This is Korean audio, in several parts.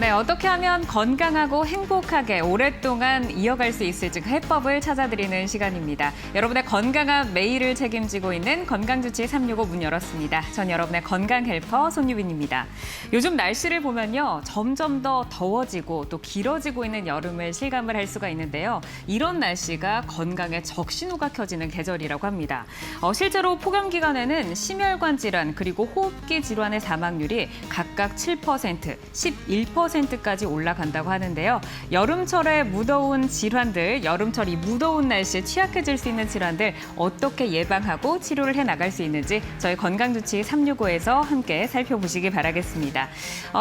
네, 어떻게 하면 건강하고 행복하게 오랫동안 이어갈 수 있을지 그 해법을 찾아드리는 시간입니다. 여러분의 건강한 매일을 책임지고 있는 건강주치 365 문 열었습니다. 전 여러분의 건강 헬퍼 손유빈입니다. 요즘 날씨를 보면요, 점점 더 더워지고 또 길어지고 있는 여름을 실감을 할 수가 있는데요. 이런 날씨가 건강에 적신호가 켜지는 계절이라고 합니다. 실제로 폭염 기간에는 심혈관 질환 그리고 호흡기 질환의 사망률이 각각 7%, 11%까지 올라간다고 하는데요. 여름철에 무더운 질환들, 여름철 이 무더운 날씨에 취약해질 수 있는 질환들 어떻게 예방하고 치료를 해나갈 수 있는지 저희 건강주치 365에서 함께 살펴보시기 바라겠습니다.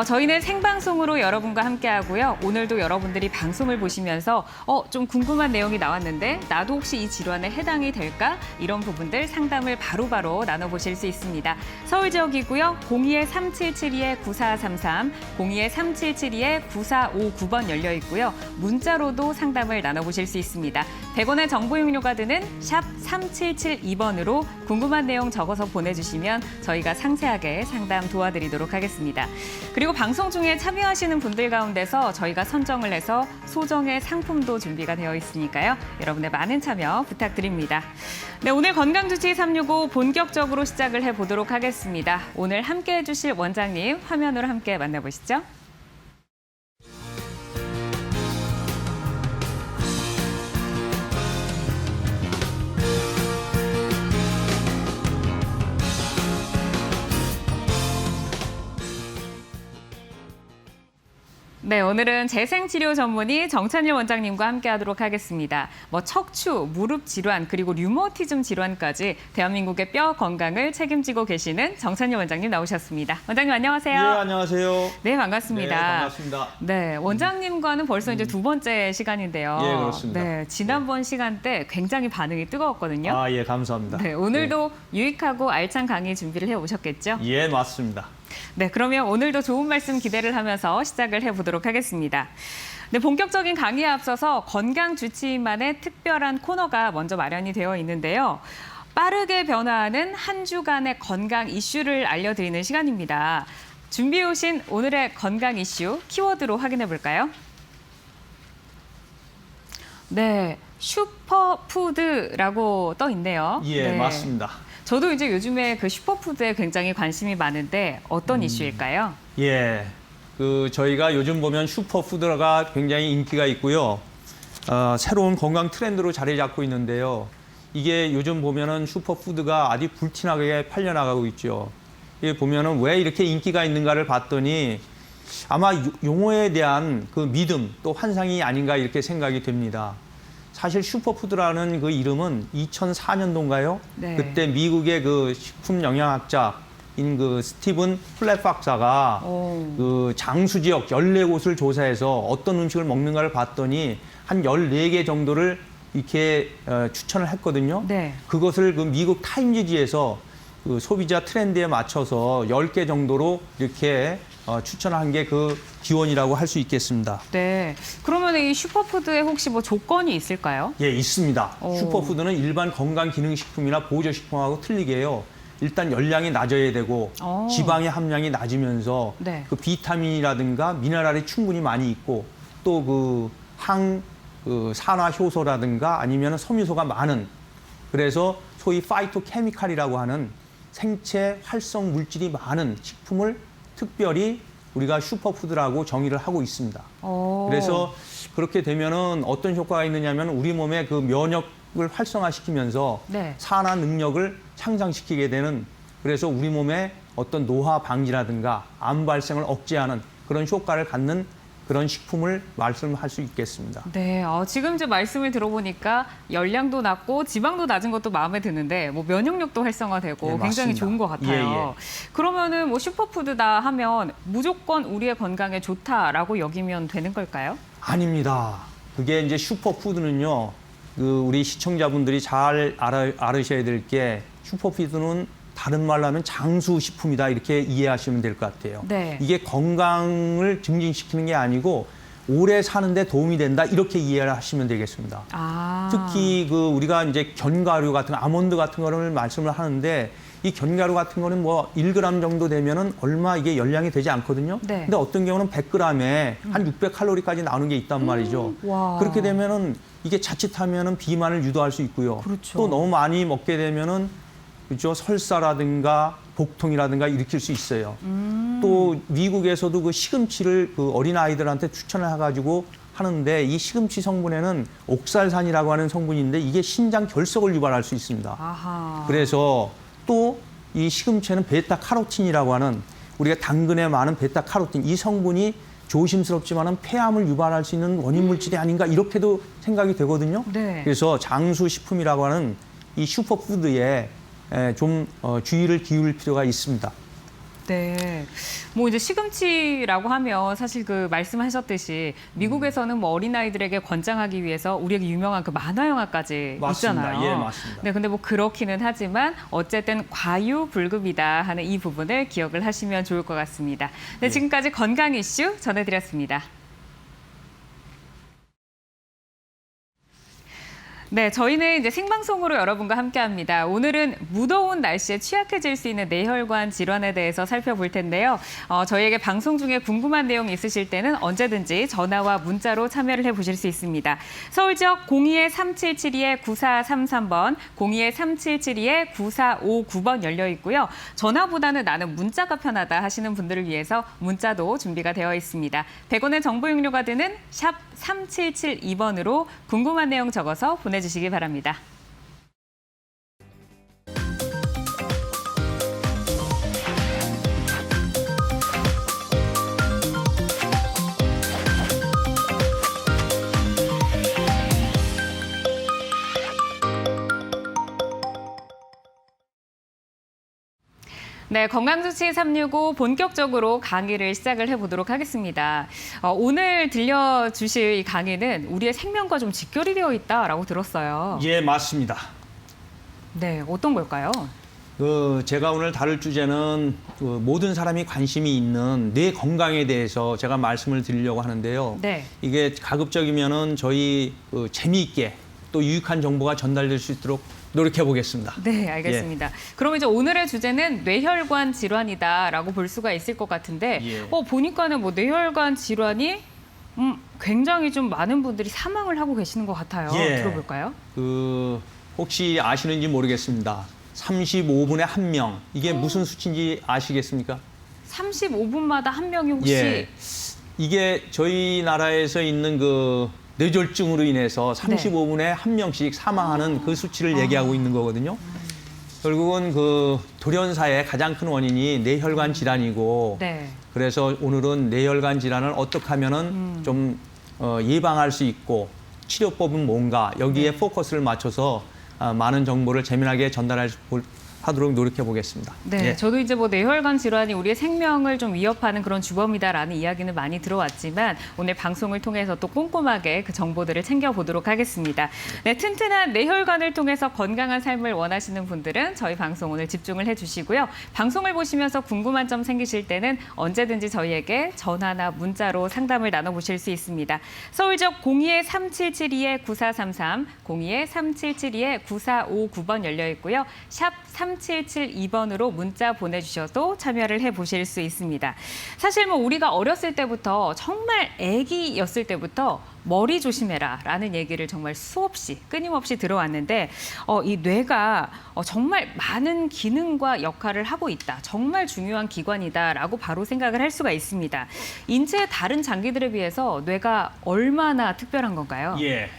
저희는 생방송으로 여러분과 함께하고요. 오늘도 여러분들이 방송을 보시면서 좀 궁금한 내용이 나왔는데 나도 혹시 이 질환에 해당이 될까? 이런 부분들 상담을 바로바로 나눠보실 수 있습니다. 서울 지역이고요. 02-3772-9433, 02-3772-9459번 열려 있고요. 문자로도 상담을 나눠보실 수 있습니다. 100원의 정보 이용료가 드는 샵 3772번으로 궁금한 내용 적어서 보내주시면 저희가 상세하게 상담 도와드리도록 하겠습니다. 그리고 방송 중에 참여하시는 분들 가운데서 저희가 선정을 해서 소정의 상품도 준비가 되어 있으니까요. 여러분의 많은 참여 부탁드립니다. 네, 오늘 건강주치 365 본격적으로 시작을 해보도록 하겠습니다. 오늘 함께해 주실 원장님 화면으로 함께 만나보시죠. 네, 오늘은 재생치료 전문의 정찬일 원장님과 함께하도록 하겠습니다. 척추, 무릎 질환, 그리고 류머티즘 질환까지 대한민국의 뼈 건강을 책임지고 계시는 정찬일 원장님 나오셨습니다. 원장님 안녕하세요. 네, 안녕하세요. 네, 반갑습니다. 네, 반갑습니다. 네, 원장님과는 벌써 이제 두 번째 시간인데요. 예, 그렇습니다. 네, 지난번 시간 때 굉장히 반응이 뜨거웠거든요. 예, 감사합니다. 네, 오늘도 유익하고 알찬 강의 준비를 해오셨겠죠? 예, 맞습니다. 네, 그러면 오늘도 좋은 말씀 기대를 하면서 시작을 해보도록 하겠습니다. 네, 본격적인 강의에 앞서서 건강주치의만의 특별한 코너가 먼저 마련이 되어 있는데요. 빠르게 변화하는 한 주간의 건강 이슈를 알려드리는 시간입니다. 준비해 오신 오늘의 건강 이슈 키워드로 확인해 볼까요? 네, 슈퍼푸드라고 떠 있네요. 예, 네. 맞습니다. 저도 이제 요즘에 그 슈퍼푸드에 굉장히 관심이 많은데 어떤 이슈일까요? 예, 저희가 요즘 보면 슈퍼푸드가 굉장히 인기가 있고요. 새로운 건강 트렌드로 자리 잡고 있는데요. 이게 요즘 보면은 슈퍼푸드가 아주 불티나게 팔려나가고 있죠. 이게 보면은 왜 이렇게 인기가 있는가를 봤더니 아마 용어에 대한 그 믿음 또 환상이 아닌가 이렇게 생각이 됩니다. 사실 슈퍼푸드라는 그 이름은 2004년도인가요? 네. 그때 미국의 그 식품 영양학자인 그 스티븐 플랫 박사가 그 장수 지역 14곳을 조사해서 어떤 음식을 먹는가를 봤더니 한 14개 정도를 이렇게 추천을 했거든요. 네. 그것을 그 미국 타임지지에서 그 소비자 트렌드에 맞춰서 10개 정도로 이렇게 추천한 게 그 기원이라고 할 수 있겠습니다. 네. 그러면 이 슈퍼푸드에 혹시 뭐 조건이 있을까요? 예, 있습니다. 오. 슈퍼푸드는 일반 건강기능식품이나 보조식품하고 틀리게요. 일단 열량이 낮아야 되고 오. 지방의 함량이 낮으면서 네. 그 비타민이라든가 미네랄이 충분히 많이 있고 또 그 산화 효소라든가 아니면 섬유소가 많은, 그래서 소위 파이토케미칼이라고 하는 생체 활성 물질이 많은 식품을 특별히 우리가 슈퍼푸드라고 정의를 하고 있습니다. 그래서 그렇게 되면은 어떤 효과가 있느냐면 우리 몸의 그 면역을 활성화시키면서 네. 산화 능력을 향상시키게 되는, 그래서 우리 몸의 어떤 노화 방지라든가 암 발생을 억제하는 그런 효과를 갖는 그런 식품을 말씀할 수 있겠습니다. 네, 지금 이제 말씀을 들어보니까 열량도 낮고 지방도 낮은 것도 마음에 드는데 뭐 면역력도 활성화되고 예, 굉장히 맞습니다. 좋은 것 같아요. 그러면은 뭐 슈퍼푸드다 하면 무조건 우리의 건강에 좋다라고 여기면 되는 걸까요? 아닙니다. 그게 이제 슈퍼푸드는요, 우리 시청자분들이 잘 알으셔야 될 게 슈퍼푸드는 다른 말로 하면 장수식품이다 이렇게 이해하시면 될 것 같아요. 네. 이게 건강을 증진시키는 게 아니고 오래 사는데 도움이 된다 이렇게 이해를 하시면 되겠습니다. 특히 우리가 이제 견과류 같은 아몬드 같은 거를 말씀을 하는데 이 견과류 같은 거는 뭐 1g 정도 되면은 얼마 이게 열량이 되지 않거든요. 네. 근데 어떤 경우는 100g에 한 600칼로리까지 나오는 게 있단 말이죠. 와. 그렇게 되면은 이게 자칫하면은 비만을 유도할 수 있고요. 그렇죠. 또 너무 많이 먹게 되면은 그죠 설사라든가 복통이라든가 일으킬 수 있어요. 또 미국에서도 그 시금치를 그 어린 아이들한테 추천을 해가지고 하는데 이 시금치 성분에는 옥살산이라고 하는 성분인데 이게 신장 결석을 유발할 수 있습니다. 아하. 그래서 또 이 시금치에는 베타카로틴이라고 하는 우리가 당근에 많은 베타카로틴 이 성분이 조심스럽지만은 폐암을 유발할 수 있는 원인 물질이 아닌가 이렇게도 생각이 되거든요. 네. 그래서 장수식품이라고 하는 이 슈퍼푸드에 좀 주의를 기울일 필요가 있습니다. 네. 뭐 이제 시금치라고 하면 사실 그 말씀하셨듯이 미국에서는 뭐 어린아이들에게 권장하기 위해서 우리에게 유명한 그 만화 영화까지 맞습니다. 있잖아요. 예, 맞습니다. 네, 근데 뭐 그렇기는 하지만 어쨌든 과유불급이다 하는 이 부분을 기억을 하시면 좋을 것 같습니다. 네, 예. 지금까지 건강 이슈 전해드렸습니다. 네, 저희는 이제 생방송으로 여러분과 함께합니다. 오늘은 무더운 날씨에 취약해질 수 있는 뇌혈관 질환에 대해서 살펴볼 텐데요. 저희에게 방송 중에 궁금한 내용 있으실 때는 언제든지 전화와 문자로 참여를 해보실 수 있습니다. 서울 지역 02-3772-9433번, 02-3772-9459번 열려 있고요. 전화보다는 나는 문자가 편하다 하시는 분들을 위해서 문자도 준비가 되어 있습니다. 100원의 정보 용료가 드는 샵 3772번으로 궁금한 내용 적어서 보내주시기 바랍니다. 네, 건강주치 365 본격적으로 강의를 시작을 해보도록 하겠습니다. 오늘 들려주실 이 강의는 우리의 생명과 좀 직결이 되어 있다라고 들었어요. 예, 맞습니다. 네, 어떤 걸까요? 제가 오늘 다룰 주제는 모든 사람이 관심이 있는 뇌 건강에 대해서 제가 말씀을 드리려고 하는데요. 네. 이게 가급적이면은 저희 재미있게 또 유익한 정보가 전달될 수 있도록 노력해 보겠습니다. 네, 알겠습니다. 그럼 이제 오늘의 주제는 뇌혈관 질환이다라고 볼 수가 있을 것 같은데, 예. 보니까는 뭐 뇌혈관 질환이 굉장히 좀 많은 분들이 사망을 하고 계시는 것 같아요. 예. 들어볼까요? 혹시 아시는지 모르겠습니다. 35분에 1명. 이게 무슨 수치인지 아시겠습니까? 35분마다 한 명이 혹시 예. 이게 저희 나라에서 있는 그 뇌졸중으로 인해서 35분에 1명씩 사망하는 그 수치를 얘기하고 있는 거거든요. 결국은 그 돌연사의 가장 큰 원인이 뇌혈관 질환이고 네. 그래서 오늘은 뇌혈관 질환을 어떻게 하면은 좀 예방할 수 있고 치료법은 뭔가 여기에 포커스를 맞춰서 많은 정보를 재미나게 전달하도록 노력해 보겠습니다. 네, 예. 저도 이제 뭐 뇌혈관 질환이 우리의 생명을 좀 위협하는 그런 주범이다라는 이야기는 많이 들어왔지만 오늘 방송을 통해서 또 꼼꼼하게 그 정보들을 챙겨보도록 하겠습니다. 네, 튼튼한 뇌혈관을 통해서 건강한 삶을 원하시는 분들은 저희 방송 오늘 집중을 해주시고요. 방송을 보시면서 궁금한 점 생기실 때는 언제든지 저희에게 전화나 문자로 상담을 나눠보실 수 있습니다. 서울 지역 02-3772-9433, 02-3772-9459번 열려 있고요. 샵 3772번으로 문자 보내주셔도 참여를 해보실 수 있습니다. 사실 뭐 우리가 어렸을 때부터 정말 아기였을 때부터 머리 조심해라 라는 얘기를 정말 수없이 끊임없이 들어왔는데 이 뇌가 정말 많은 기능과 역할을 하고 있다. 정말 중요한 기관이다라고 바로 생각을 할 수가 있습니다. 인체의 다른 장기들에 비해서 뇌가 얼마나 특별한 건가요? 예.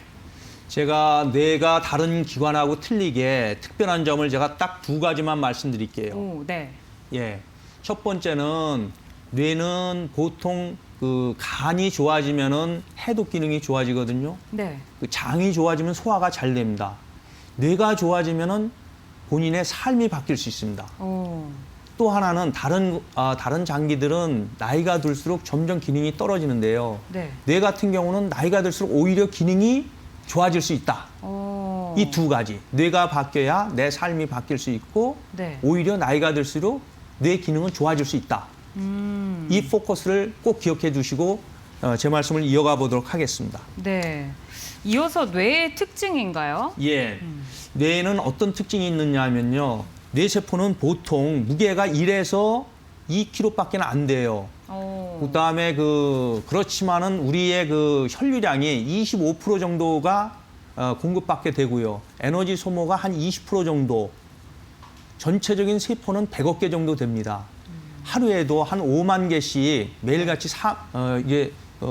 제가 뇌가 다른 기관하고 틀리게 특별한 점을 제가 딱 2가지만 말씀드릴게요. 오, 네. 예. 첫 번째는 뇌는 보통 그 간이 좋아지면은 해독 기능이 좋아지거든요. 네. 그 장이 좋아지면 소화가 잘 됩니다. 뇌가 좋아지면은 본인의 삶이 바뀔 수 있습니다. 오. 또 하나는 다른 장기들은 나이가 들수록 점점 기능이 떨어지는데요. 네. 뇌 같은 경우는 나이가 들수록 오히려 기능이 좋아질 수 있다. 오. 이 2가지. 뇌가 바뀌어야 내 삶이 바뀔 수 있고 네. 오히려 나이가 들수록 뇌 기능은 좋아질 수 있다. 이 포커스를 꼭 기억해 두시고 제 말씀을 이어가 보도록 하겠습니다. 네. 이어서 뇌의 특징인가요? 예. 뇌에는 어떤 특징이 있느냐 하면요. 뇌세포는 보통 무게가 1에서 2kg밖에 안 돼요. 그다음에 그렇지만은 우리의 그 혈류량이 25% 정도가 공급받게 되고요. 에너지 소모가 한 20% 정도. 전체적인 세포는 100억 개 정도 됩니다. 하루에도 한 5만 개씩 매일같이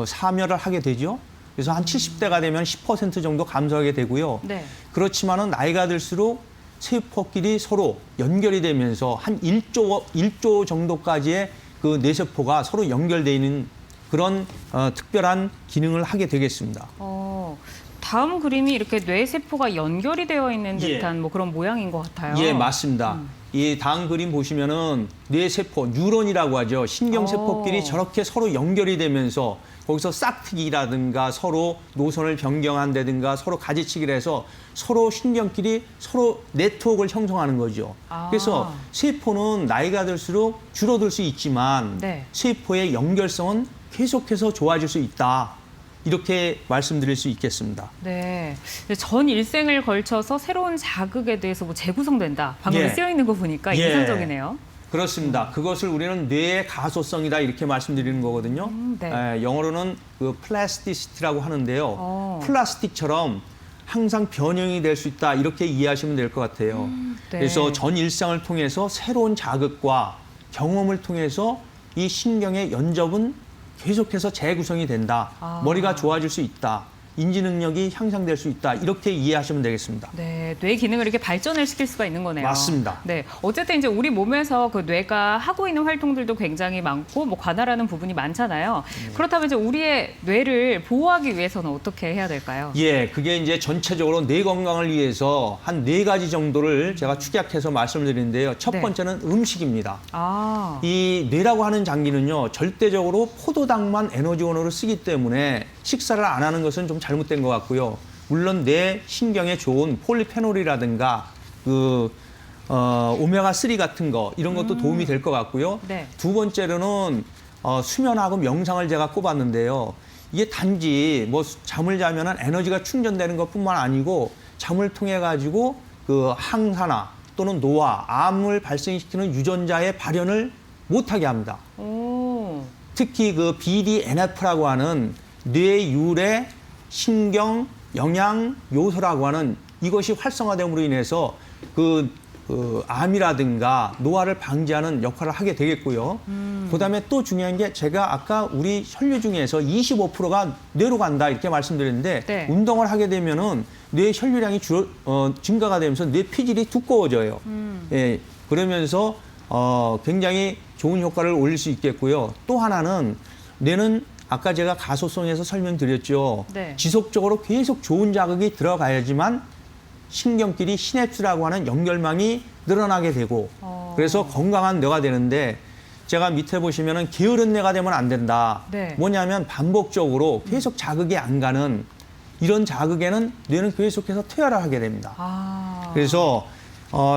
사멸을 하게 되죠. 그래서 한 70대가 되면 10% 정도 감소하게 되고요. 네. 그렇지만은 나이가 들수록 세포끼리 서로 연결이 되면서 한 1조 정도까지의 그 뇌세포가 서로 연결되어 있는 그런 특별한 기능을 하게 되겠습니다. 다음 그림이 이렇게 뇌세포가 연결이 되어 있는 예. 듯한 뭐 그런 모양인 것 같아요. 예, 맞습니다. 이 다음 그림 보시면은 뇌세포, 뉴런이라고 하죠. 신경세포끼리 저렇게 서로 연결이 되면서 거기서 싹트기라든가 서로 노선을 변경한다든가 서로 가지치기를 해서 서로 신경끼리 서로 네트워크를 형성하는 거죠. 그래서 세포는 나이가 들수록 줄어들 수 있지만 네. 세포의 연결성은 계속해서 좋아질 수 있다. 이렇게 말씀드릴 수 있겠습니다. 네. 전 일생을 걸쳐서 새로운 자극에 대해서 뭐 재구성된다. 방금 예. 쓰여 있는 거 보니까 예. 인상적이네요. 그렇습니다. 그것을 우리는 뇌의 가소성이다 이렇게 말씀드리는 거거든요. 네. 영어로는 그 플라스티시티라고 하는데요. 플라스틱처럼 항상 변형이 될 수 있다 이렇게 이해하시면 될 것 같아요. 네. 그래서 전 일상을 통해서 새로운 자극과 경험을 통해서 이 신경의 연접은 계속해서 재구성이 된다. 머리가 좋아질 수 있다. 인지 능력이 향상될 수 있다. 이렇게 이해하시면 되겠습니다. 네, 뇌 기능을 이렇게 발전을 시킬 수가 있는 거네요. 맞습니다. 네, 어쨌든 이제 우리 몸에서 그 뇌가 하고 있는 활동들도 굉장히 많고 뭐 관할하는 부분이 많잖아요. 그렇다면 이제 우리의 뇌를 보호하기 위해서는 어떻게 해야 될까요? 예, 그게 이제 전체적으로 뇌 건강을 위해서 한 4가지 정도를 제가 축약해서 말씀을 드리는데요. 첫 네. 번째는 음식입니다. 아, 이 뇌라고 하는 장기는요, 절대적으로 포도당만 에너지원으로 쓰기 때문에 식사를 안 하는 것은 좀 잘못된 것 같고요. 물론 뇌 신경에 좋은 폴리페놀이라든가 오메가3 같은 거 이런 것도 도움이 될 것 같고요. 네. 두 번째로는 수면하고 명상을 제가 꼽았는데요. 이게 단지 뭐 잠을 자면은 에너지가 충전되는 것뿐만 아니고 잠을 통해 가지고 그 항산화 또는 노화, 암을 발생시키는 유전자의 발현을 못하게 합니다. 오, 특히 그 BDNF라고 하는 뇌유래 신경 영양 요소라고 하는 이것이 활성화됨으로 인해서 암이라든가 노화를 방지하는 역할을 하게 되겠고요. 그다음에 또 중요한 게 제가 아까 우리 혈류 중에서 25%가 뇌로 간다 이렇게 말씀드렸는데 네. 운동을 하게 되면은 뇌 혈류량이 증가가 되면서 뇌 피질이 두꺼워져요. 예, 그러면서 굉장히 좋은 효과를 올릴 수 있겠고요. 또 하나는 뇌는 아까 제가 가소성에서 설명드렸죠. 네. 지속적으로 계속 좋은 자극이 들어가야지만 신경끼리 시냅스라고 하는 연결망이 늘어나게 되고 그래서 건강한 뇌가 되는데 제가 밑에 보시면은 게으른 뇌가 되면 안 된다. 네. 뭐냐면 반복적으로 계속 자극이 안 가는 이런 자극에는 뇌는 계속해서 퇴화를 하게 됩니다. 그래서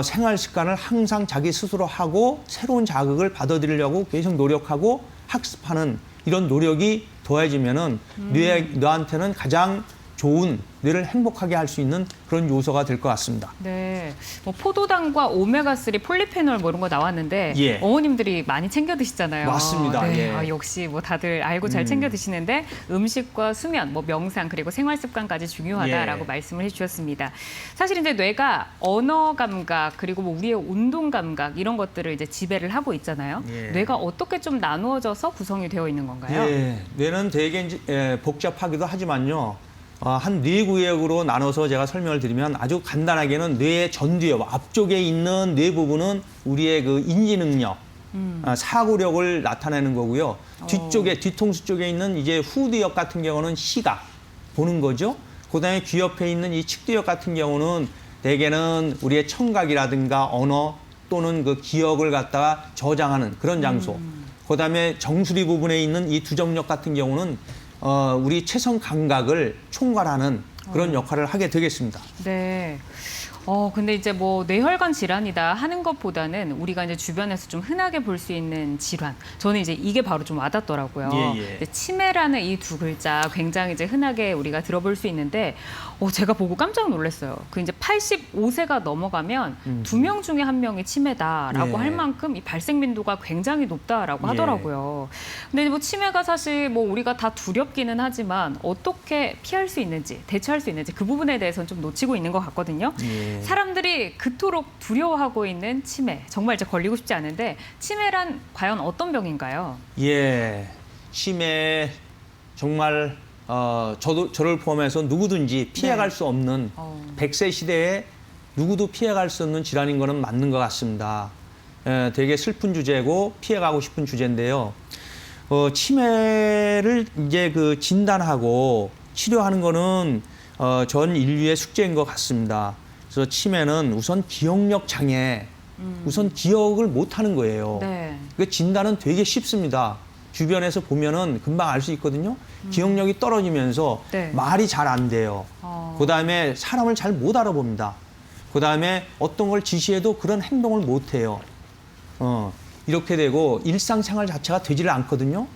생활 습관을 항상 자기 스스로 하고 새로운 자극을 받아들이려고 계속 노력하고 학습하는 이런 노력이 더해지면은 뇌한테는 가장 좋은 뇌를 행복하게 할 수 있는 그런 요소가 될 것 같습니다. 네. 뭐 포도당과 오메가3, 폴리페놀 뭐 이런 거 나왔는데 예. 어머님들이 많이 챙겨 드시잖아요. 맞습니다. 네. 예. 역시 뭐 다들 알고 잘 챙겨 드시는데 음식과 수면, 뭐 명상 그리고 생활 습관까지 중요하다라고 예. 말씀을 해주셨습니다. 사실 이제 뇌가 언어 감각 그리고 뭐 우리의 운동 감각 이런 것들을 이제 지배를 하고 있잖아요. 예. 뇌가 어떻게 좀 나누어져서 구성이 되어 있는 건가요? 예, 뇌는 되게 복잡하기도 하지만요. 한 4구역으로 나눠서 제가 설명을 드리면 아주 간단하게는 뇌의 전두엽 앞쪽에 있는 뇌 부분은 우리의 그 인지 능력, 사고력을 나타내는 거고요. 뒤쪽에 뒤통수 쪽에 있는 이제 후두엽 같은 경우는 시각 보는 거죠. 그다음에 귀 옆에 있는 이 측두엽 같은 경우는 대개는 우리의 청각이라든가 언어 또는 그 기억을 갖다가 저장하는 그런 장소. 그다음에 정수리 부분에 있는 이 두정력 같은 경우는 우리 체성 감각을 총괄하는 그런 역할을 하게 되겠습니다. 네. 근데 이제 뭐 뇌혈관 질환이다 하는 것보다는 우리가 이제 주변에서 좀 흔하게 볼 수 있는 질환. 저는 이제 이게 바로 좀 와닿더라고요. 예. 이제 치매라는 이 두 글자 굉장히 이제 흔하게 우리가 들어볼 수 있는데, 제가 보고 깜짝 놀랐어요. 그 이제 85세가 넘어가면 2명 중에 1명이 치매다라고 예. 할 만큼 이 발생 빈도가 굉장히 높다라고 예. 하더라고요. 근데 뭐 치매가 사실 뭐 우리가 다 두렵기는 하지만 어떻게 피할 수 있는지, 대처할 수 있는지 그 부분에 대해서는 좀 놓치고 있는 것 같거든요. 예. 사람들이 그토록 두려워하고 있는 치매, 정말 이제 걸리고 싶지 않은데 치매란 과연 어떤 병인가요? 예, 치매 정말 저를 포함해서 누구든지 피해갈 네. 수 없는 100세 시대에 누구도 피해갈 수 없는 질환인 거는 맞는 것 같습니다. 되게 슬픈 주제고 피해가고 싶은 주제인데요. 치매를 이제 그 진단하고 치료하는 거는 전 인류의 숙제인 것 같습니다. 그래서 치매는 우선 기억력 장애, 우선 기억을 못하는 거예요. 네. 그 진단은 되게 쉽습니다. 주변에서 보면은 금방 알 수 있거든요. 기억력이 떨어지면서 네. 말이 잘 안 돼요. 그다음에 사람을 잘 못 알아봅니다. 그다음에 어떤 걸 지시해도 그런 행동을 못 해요. 이렇게 되고 일상생활 자체가 되지를 않거든요.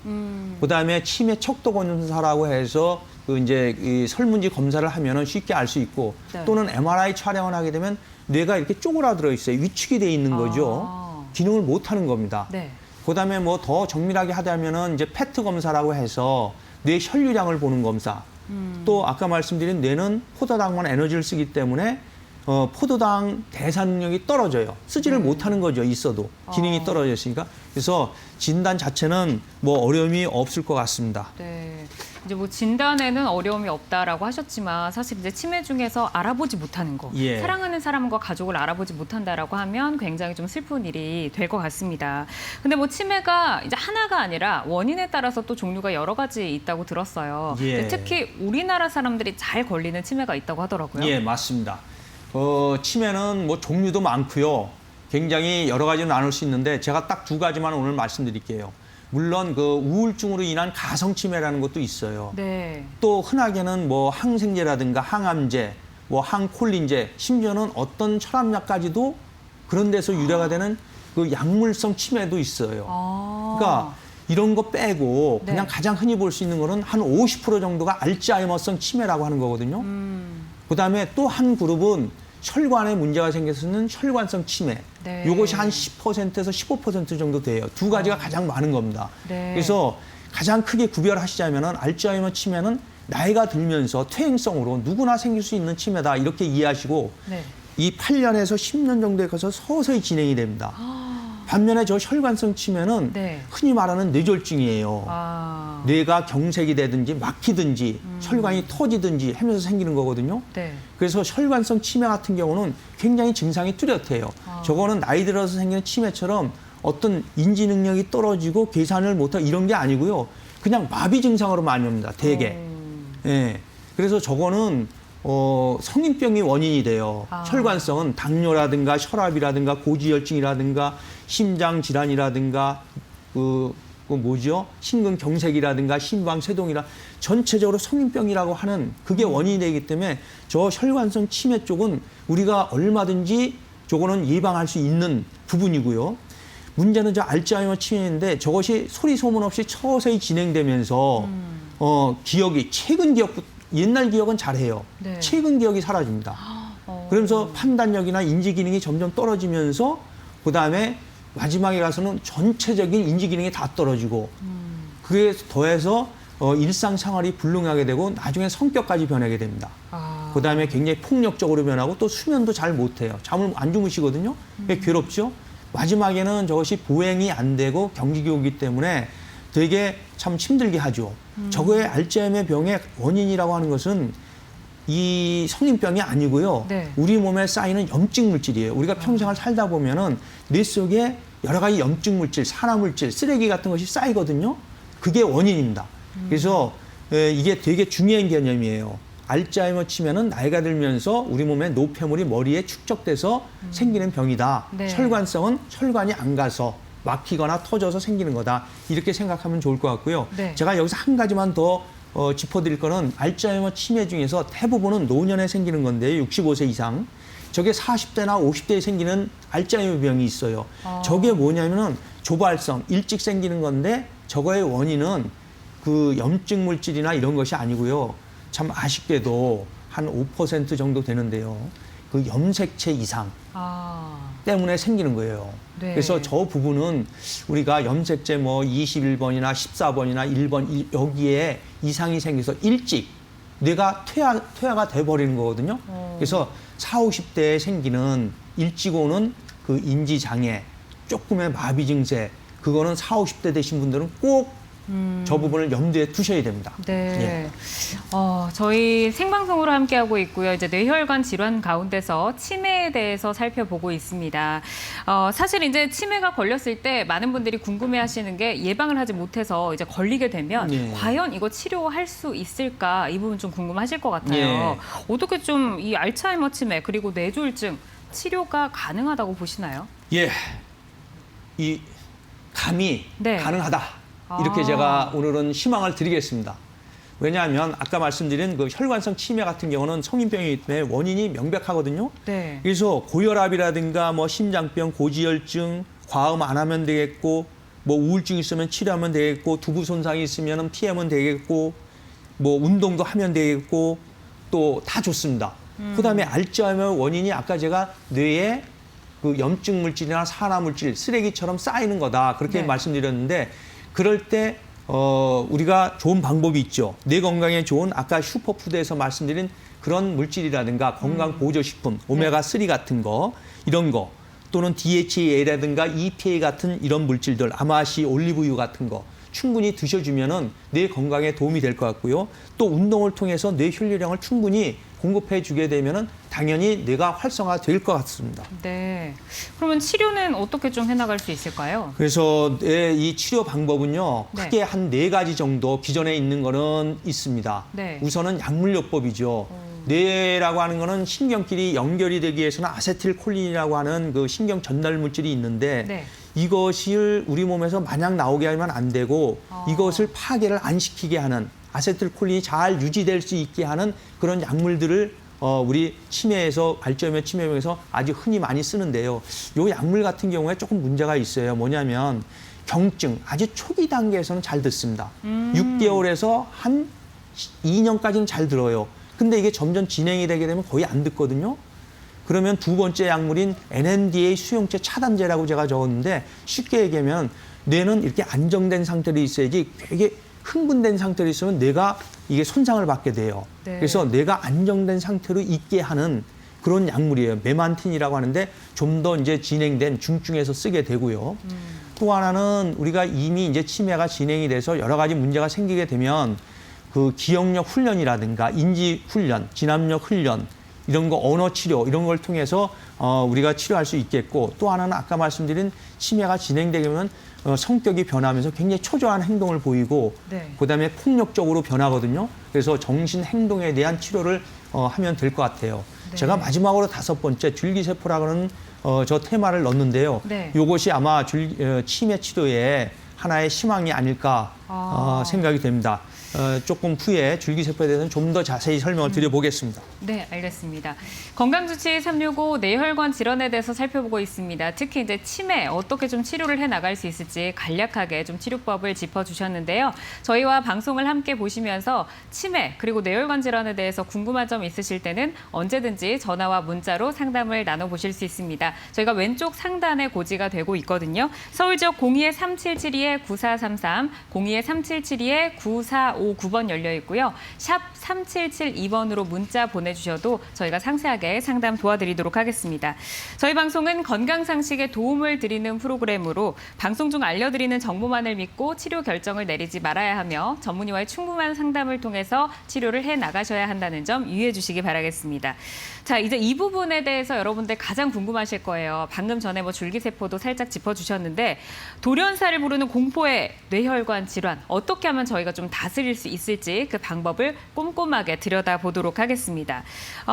그다음에 치매 척도 검사라고 해서 그 이제 이 설문지 검사를 하면은 쉽게 알 수 있고 네. 또는 MRI 촬영을 하게 되면 뇌가 이렇게 쪼그라들어 있어요. 위축이 돼 있는 거죠. 기능을 못 하는 겁니다. 네. 그다음에 뭐 더 정밀하게 하자면은 이제 페트 검사라고 해서 뇌 혈류량을 보는 검사. 또 아까 말씀드린 뇌는 포도당만 에너지를 쓰기 때문에 포도당 대사 능력이 떨어져요. 쓰지를 못하는 거죠. 있어도 기능이 떨어졌으니까. 그래서 진단 자체는 뭐 어려움이 없을 것 같습니다. 네. 이제 뭐 진단에는 어려움이 없다라고 하셨지만 사실 이제 치매 중에서 알아보지 못하는 거, 예. 사랑하는 사람과 가족을 알아보지 못한다라고 하면 굉장히 좀 슬픈 일이 될 것 같습니다. 근데 뭐 치매가 이제 하나가 아니라 원인에 따라서 또 종류가 여러 가지 있다고 들었어요. 예. 근데 특히 우리나라 사람들이 잘 걸리는 치매가 있다고 하더라고요. 예, 맞습니다. 치매는 뭐 종류도 많고요. 굉장히 여러 가지로 나눌 수 있는데 제가 딱 2가지만 오늘 말씀드릴게요. 물론 그 우울증으로 인한 가성치매라는 것도 있어요. 네. 또 흔하게는 뭐 항생제라든가 항암제, 뭐 항콜린제, 심지어는 어떤 혈압약까지도 그런 데서 유래가 되는 그 약물성 치매도 있어요. 그러니까 이런 거 빼고 그냥 네. 가장 흔히 볼 수 있는 거는 한 50% 정도가 알츠하이머성 치매라고 하는 거거든요. 그다음에 또 한 그룹은 혈관에 문제가 생겨서는 혈관성 치매. 네. 이것이 한 10%에서 15% 정도 돼요. 2가지가 가장 많은 겁니다. 네. 그래서 가장 크게 구별하시자면은 알츠하이머 치매는 나이가 들면서 퇴행성으로 누구나 생길 수 있는 치매다 이렇게 이해하시고 네. 이 8년에서 10년 정도에 가서 서서히 진행이 됩니다. 반면에 저 혈관성 치매는 네. 흔히 말하는 뇌졸중이에요. 뇌가 경색이 되든지 막히든지 혈관이 터지든지 하면서 생기는 거거든요. 네. 그래서 혈관성 치매 같은 경우는 굉장히 증상이 뚜렷해요. 저거는 나이 들어서 생기는 치매처럼 어떤 인지 능력이 떨어지고 계산을 못하고 이런 게 아니고요. 그냥 마비 증상으로 많이 옵니다. 대개. 예. 그래서 저거는 성인병이 원인이 돼요. 혈관성은 당뇨라든가 혈압이라든가 고지혈증이라든가 심장 질환이라든가 심근경색이라든가 심방쇠동이라 전체적으로 성인병이라고 하는 그게 원인이 되기 때문에 저 혈관성 치매 쪽은 우리가 얼마든지 저거는 예방할 수 있는 부분이고요. 문제는 저 알츠하이머 치매인데 저것이 소리 소문 없이 서서히 진행되면서 기억이 최근 기억부터 옛날 기억은 잘해요. 네. 최근 기억이 사라집니다. 그러면서 판단력이나 인지 기능이 점점 떨어지면서 그다음에 마지막에 가서는 전체적인 인지 기능이 다 떨어지고 그에 더해서 일상생활이 불능하게 되고 나중에 성격까지 변하게 됩니다. 그다음에 굉장히 폭력적으로 변하고 또 수면도 잘 못해요. 잠을 안 주무시거든요. 괴롭죠. 마지막에는 저것이 보행이 안 되고 경직이 오기 때문에 되게 참 힘들게 하죠. 저거의 알츠하이머 병의 원인이라고 하는 것은 이 성인병이 아니고요. 네. 우리 몸에 쌓이는 염증 물질이에요. 우리가 평생을 살다 보면은 뇌 속에 여러 가지 염증 물질, 산화 물질, 쓰레기 같은 것이 쌓이거든요. 그게 원인입니다. 그래서 이게 되게 중요한 개념이에요. 알츠하이머 치매는 나이가 들면서 우리 몸의 노폐물이 머리에 축적돼서 생기는 병이다. 네. 혈관성은 혈관이 안 가서 막히거나 터져서 생기는 거다. 이렇게 생각하면 좋을 것 같고요. 네. 제가 여기서 한 가지만 더 짚어드릴 거는 알츠하이머 치매 중에서 대부분은 노년에 생기는 건데요. 65세 이상. 저게 40대나 50대에 생기는 알츠하이머 병이 있어요. 저게 뭐냐면은 조발성, 일찍 생기는 건데 저거의 원인은 그 염증 물질이나 이런 것이 아니고요. 참 아쉽게도 한 5% 정도 되는데요. 그 염색체 이상 때문에 생기는 거예요. 네. 그래서 저 부분은 우리가 염색체 뭐 21번이나 14번이나 1번 여기에 이상이 생겨서 일찍 뇌가 퇴화가 돼버리는 거거든요. 그래서 40, 50대에 생기는 일찍 오는 그 인지장애, 조금의 마비 증세, 그거는 40, 50대 되신 분들은 꼭 저 부분을 염두에 두셔야 됩니다. 네. 저희 생방송으로 함께하고 있고요. 이제 뇌혈관 질환 가운데서 치매에 대해서 살펴보고 있습니다. 사실 이제 치매가 걸렸을 때 많은 분들이 궁금해 하시는 게 예방을 하지 못해서 이제 걸리게 되면 과연 이거 치료할 수 있을까? 이 부분 좀 궁금하실 것 같아요. 어떻게 좀 이 알츠하이머 치매 그리고 뇌졸중 치료가 가능하다고 보시나요? 예. 이 감이 가능하다. 이렇게 제가 오늘은 희망을 드리겠습니다. 왜냐하면 아까 말씀드린 그 혈관성 치매 같은 경우는 성인병이기 때문에 원인이 명백하거든요. 네. 그래서 고혈압이라든가 뭐 심장병, 고지혈증, 과음 안 하면 되겠고, 뭐 우울증 있으면 치료하면 되겠고, 두부 손상이 있으면 피하면 되겠고, 뭐 운동도 하면 되겠고, 또 다 좋습니다. 그다음에 알츠하이머 원인이 아까 제가 뇌에 그 염증 물질이나 산화 물질, 쓰레기처럼 쌓이는 거다. 그렇게 말씀드렸는데 그럴 때 우리가 좋은 방법이 있죠. 뇌 건강에 좋은 아까 슈퍼푸드에서 말씀드린 그런 물질이라든가 건강 보조식품, 오메가3 같은 거, 이런 거, 또는 DHA라든가 EPA 같은 이런 물질들, 아마시, 올리브유 같은 거 충분히 드셔주면은 뇌 건강에 도움이 될 것 같고요. 또 운동을 통해서 뇌 혈류량을 충분히 공급해 주게 되면은 당연히 뇌가 활성화될 것 같습니다. 네. 그러면 치료는 어떻게 좀 해나갈 수 있을까요? 그래서 이 치료 방법은요, 크게 한 4가지 정도 기존에 있는 거는 있습니다. 우선은 약물요법이죠. 뇌라고 하는 거는 신경끼리 연결이 되기 위해서는 아세틸콜린이라고 하는 그 신경 전달 물질이 있는데 이것을 우리 몸에서 마냥 나오게 하면 안 되고 이것을 파괴를 안 시키게 하는 아세틸콜린이 잘 유지될 수 있게 하는 그런 약물들을 우리 치매에서 알츠하이머 치매병에서 아주 흔히 많이 쓰는데요. 이 약물 같은 경우에 조금 문제가 있어요. 뭐냐면 경증 아주 초기 단계에서는 잘 듣습니다. 6개월에서 한 2년까지는 잘 들어요. 근데 이게 점점 진행이 되게 되면 거의 안 듣거든요. 그러면 두 번째 약물인 NMDA 수용체 차단제라고 제가 적었는데 쉽게 얘기하면 뇌는 이렇게 안정된 상태로 있어야지 되게 흥분된 상태로 있으면 뇌가 이게 손상을 받게 돼요. 그래서 뇌가 안정된 상태로 있게 하는 그런 약물이에요. 메만틴이라고 하는데 좀 더 이제 진행된 중증에서 쓰게 되고요. 또 하나는 우리가 이미 이제 치매가 진행이 돼서 여러 가지 문제가 생기게 되면 그 기억력 훈련이라든가 인지 훈련, 진압력 훈련 이런 거 언어 치료 이런 걸 통해서 우리가 치료할 수 있겠고 또 하나는 아까 말씀드린 치매가 진행되게 되면 성격이 변하면서 굉장히 초조한 행동을 보이고 그다음에 폭력적으로 변하거든요. 그래서 정신 행동에 대한 치료를 하면 될 것 같아요. 제가 마지막으로 5번째 줄기세포라고 하는 저 테마를 넣었는데요. 이것이 아마 치매 치료의 하나의 희망이 아닐까 생각이 됩니다. 조금 후에 줄기세포에 대해서는 좀 더 자세히 설명을 드려보겠습니다. 네, 알겠습니다. 건강주치 365 뇌혈관 질환에 대해서 살펴보고 있습니다. 특히 이제 치매 어떻게 좀 치료를 해 나갈 수 있을지 간략하게 좀 치료법을 짚어주셨는데요. 저희와 방송을 함께 보시면서 치매 그리고 뇌혈관 질환에 대해서 궁금한 점 있으실 때는 언제든지 전화와 문자로 상담을 나눠보실 수 있습니다. 저희가 왼쪽 상단에 고지가 되고 있거든요. 서울 지역 02-3772-9433, 02-3772-9459번 열려 있고요. 샵 3772번으로 문자 보내주셔도 저희가 상세하게 상담 도와드리도록 하겠습니다. 저희 방송은 건강상식에 도움을 드리는 프로그램으로 방송 중 알려드리는 정보만을 믿고 치료 결정을 내리지 말아야 하며 전문의와의 충분한 상담을 통해서 치료를 해 나가셔야 한다는 점 유의해 주시기 바라겠습니다. 자, 이제 이 부분에 대해서 여러분들 가장 궁금하실 거예요. 방금 전에 뭐 줄기세포도 살짝 짚어주셨는데 돌연사를 부르는 공포의 뇌혈관 질환 어떻게 하면 저희가 좀 다스릴 수 있을지 그 방법을 꼼꼼하게 들여다보도록 하겠습니다.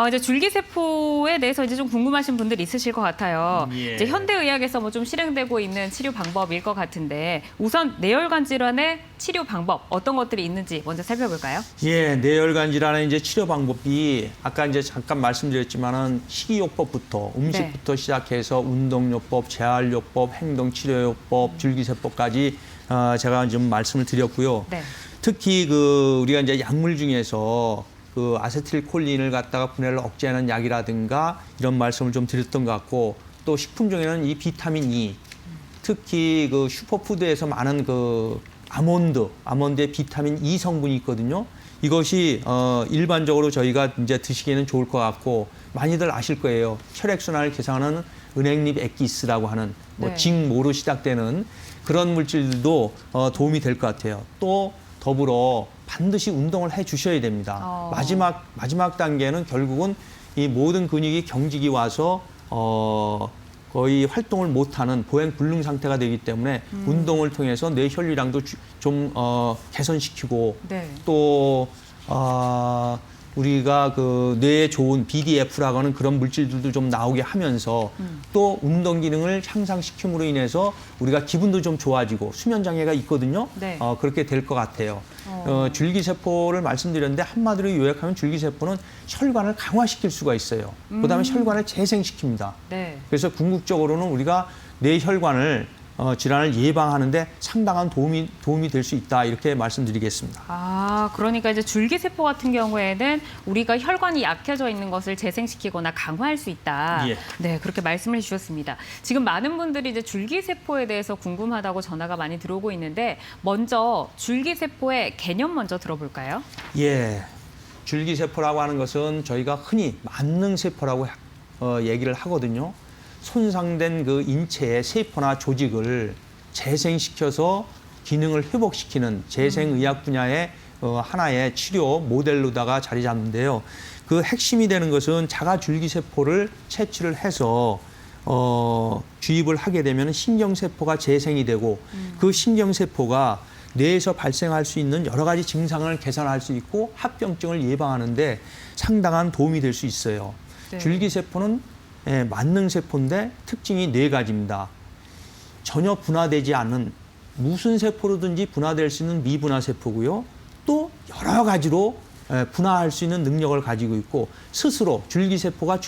이제 줄기세포에 대해서 이제 좀 궁금하신 분들 있으실 것 같아요. 예. 이제 현대의학에서 뭐 좀 실행되고 있는 치료 방법일 것 같은데 우선 뇌혈관 질환의 치료 방법 어떤 것들이 있는지 먼저 살펴볼까요? 예, 뇌혈관 질환의 이제 치료 방법이 아까 이제 잠깐 말씀드렸지만은 식이요법부터 음식부터 시작해서 운동요법, 재활요법, 행동치료요법, 줄기세포까지 제가 좀 말씀을 드렸고요. 네. 특히 우리가 이제 약물 중에서 아세틸콜린을 갖다가 분해를 억제하는 약이라든가 이런 말씀을 좀 드렸던 것 같고 또 식품 중에는 이 비타민 E, 특히 슈퍼푸드에서 많은 아몬드에 비타민 E 성분이 있거든요. 이것이 일반적으로 저희가 이제 드시기에는 좋을 것 같고 많이들 아실 거예요. 혈액순환을 개선하는 은행잎 액기스라고 하는 네. 징모로 시작되는 그런 물질들도 도움이 될 것 같아요. 또 더불어 반드시 운동을 해 주셔야 됩니다. 마지막 단계는 결국은 이 모든 근육이 경직이 와서 거의 활동을 못하는 보행불능 상태가 되기 때문에 운동을 통해서 뇌 혈류량도 좀 개선시키고 네. 또 우리가 뇌에 좋은 BDF라고 하는 그런 물질들도 좀 나오게 하면서 또 운동 기능을 향상시킴으로 인해서 우리가 기분도 좀 좋아지고 수면 장애가 있거든요. 네. 그렇게 될 것 같아요. 줄기세포를 말씀드렸는데 한마디로 요약하면 줄기세포는 혈관을 강화시킬 수가 있어요. 그다음에 혈관을 재생시킵니다. 네. 그래서 궁극적으로는 우리가 뇌 혈관을 질환을 예방하는데 상당한 도움이 될 수 있다 이렇게 말씀드리겠습니다. 그러니까 이제 줄기세포 같은 경우에는 우리가 혈관이 약해져 있는 것을 재생시키거나 강화할 수 있다. 예. 네, 그렇게 말씀을 해주셨습니다. 지금 많은 분들이 이제 줄기세포에 대해서 궁금하다고 전화가 많이 들어오고 있는데 먼저 줄기세포의 개념 먼저 들어볼까요? 예, 줄기세포라고 하는 것은 저희가 흔히 만능세포라고 얘기를 하거든요. 손상된 인체의 세포나 조직을 재생시켜서 기능을 회복시키는 재생의학 분야의 하나의 치료 모델로다가 자리 잡는데요. 그 핵심이 되는 것은 자가줄기세포를 채취를 해서 주입을 하게 되면 신경세포가 재생이 되고 그 신경세포가 뇌에서 발생할 수 있는 여러 가지 증상을 개선할 수 있고 합병증을 예방하는데 상당한 도움이 될 수 있어요. 네. 줄기세포는 만능세포인데 특징이 4가지입니다. 전혀 분화되지 않는 무슨 세포로든지 분화될 수 있는 미분화세포고요. 또 여러 가지로 분화할 수 있는 능력을 가지고 있고 스스로 줄기세포가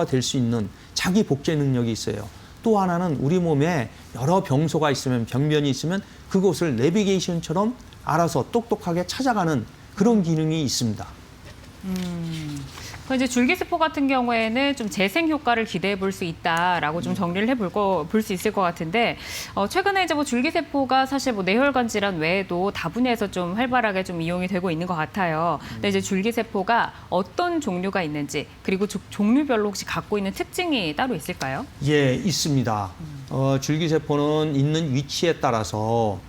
될 수 있는 자기 복제 능력이 있어요. 또 하나는 우리 몸에 여러 병소가 있으면 병변이 있으면 그곳을 내비게이션처럼 알아서 똑똑하게 찾아가는 그런 기능이 있습니다. 이제 줄기세포 같은 경우에는 좀 재생 효과를 기대해 볼 수 있다라고 좀 정리를 볼 수 있을 것 같은데 최근에 이제 뭐 줄기세포가 사실 뭐 뇌혈관 질환 외에도 다분해서 좀 활발하게 좀 이용이 되고 있는 것 같아요. 근데 이제 줄기세포가 어떤 종류가 있는지 그리고 종류별로 혹시 갖고 있는 특징이 따로 있을까요? 예, 있습니다. 줄기세포는 있는 위치에 따라서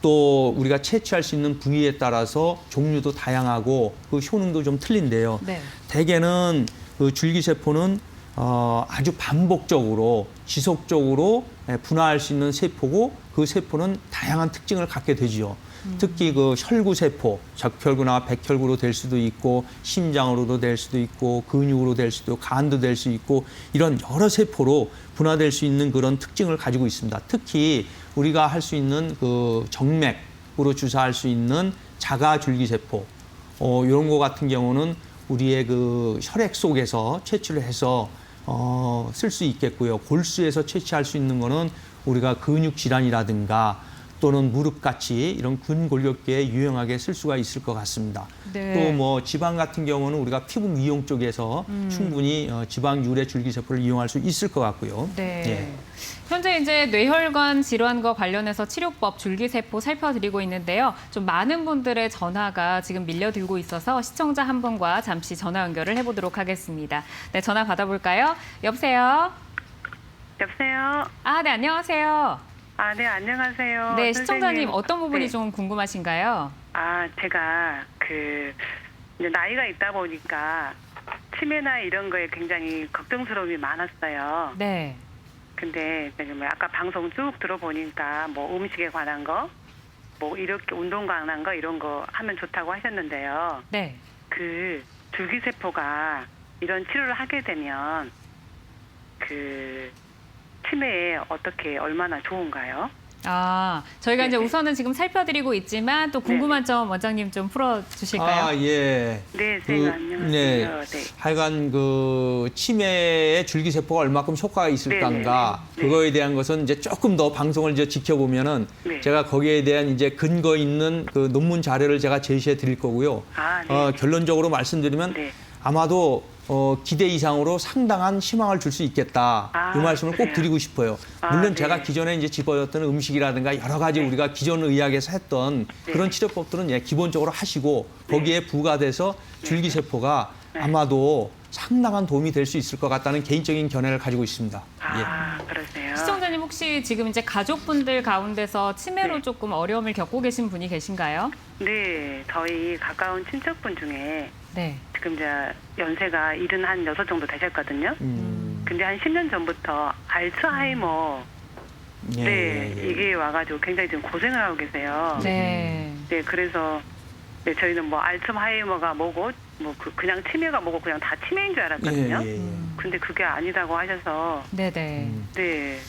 또 우리가 채취할 수 있는 부위에 따라서 종류도 다양하고 그 효능도 좀 틀린데요. 네. 대개는 줄기세포는 아주 반복적으로 지속적으로 분화할 수 있는 세포고 그 세포는 다양한 특징을 갖게 되지요. 특히 혈구세포, 적혈구나 백혈구로 될 수도 있고 심장으로도 될 수도 있고 근육으로 될 수도 있고 간도 될 수 있고 이런 여러 세포로 분화될 수 있는 그런 특징을 가지고 있습니다. 특히 우리가 할 수 있는 정맥으로 주사할 수 있는 자가줄기세포 이런 거 같은 경우는 우리의 혈액 속에서 채취를 해서 쓸 수 있겠고요. 골수에서 채취할 수 있는 거는 우리가 근육 질환이라든가 또는 무릎같이 이런 근골격계에 유용하게 쓸 수가 있을 것 같습니다. 네. 또 뭐 지방 같은 경우는 우리가 피부 미용 쪽에서 충분히 지방 유래 줄기세포를 이용할 수 있을 것 같고요. 네. 예. 현재 이제 뇌혈관 질환과 관련해서 치료법 줄기세포 살펴드리고 있는데요. 좀 많은 분들의 전화가 지금 밀려들고 있어서 시청자 한 분과 잠시 전화 연결을 해보도록 하겠습니다. 네, 전화 받아볼까요? 여보세요? 여보세요? 네, 안녕하세요. 네, 안녕하세요. 네, 선생님. 시청자님 어떤 부분이 네. 좀 궁금하신가요? 제가 이제 나이가 있다 보니까 치매나 이런 거에 굉장히 걱정스러움이 많았어요. 네. 근데 아까 방송 쭉 들어보니까 뭐 음식에 관한 거, 뭐 이렇게 운동 강한 거 이런 거 하면 좋다고 하셨는데요. 네. 그 줄기세포가 이런 치료를 하게 되면 그 치매에 어떻게 얼마나 좋은가요? 저희가 이제 네. 우선은 지금 살펴드리고 있지만 또 궁금한 점 원장님 좀 풀어주실까요? 예. 네, 선생님 안녕하세요. 네. 하여간 그 치매의 줄기세포가 얼마큼 효과가 있을까인가 네. 그거에 대한 것은 이제 조금 더 방송을 이제 지켜보면은 네. 제가 거기에 대한 이제 근거 있는 그 논문 자료를 제가 제시해 드릴 거고요. 네. 결론적으로 말씀드리면 네. 아마도 기대 이상으로 상당한 희망을 줄 수 있겠다. 이 말씀을 꼭 그래요? 드리고 싶어요. 물론 네. 제가 기존에 이제 집어줬던 음식이라든가 여러 가지 네. 우리가 기존 의학에서 했던 네. 그런 치료법들은 기본적으로 하시고 거기에 부과돼서 줄기세포가 아마도 상당한 도움이 될 수 있을 것 같다는 개인적인 견해를 가지고 있습니다. 그러세요. 시청자님 혹시 지금 이제 가족분들 가운데서 치매로 네. 조금 어려움을 겪고 계신 분이 계신가요? 네, 저희 가까운 친척분 중에 네. 지금 이제 연세가 76 정도 되셨거든요. 근데 한 10년 전부터 알츠하이머 네, 이게 와가지고 굉장히 지금 고생을 하고 계세요. 네. 네, 그래서 네, 저희는 뭐 알츠하이머가 뭐고 뭐 그냥 치매가 뭐고 그냥 다 치매인 줄 알았거든요. 근데 그게 아니라고 하셔서 네네. 네,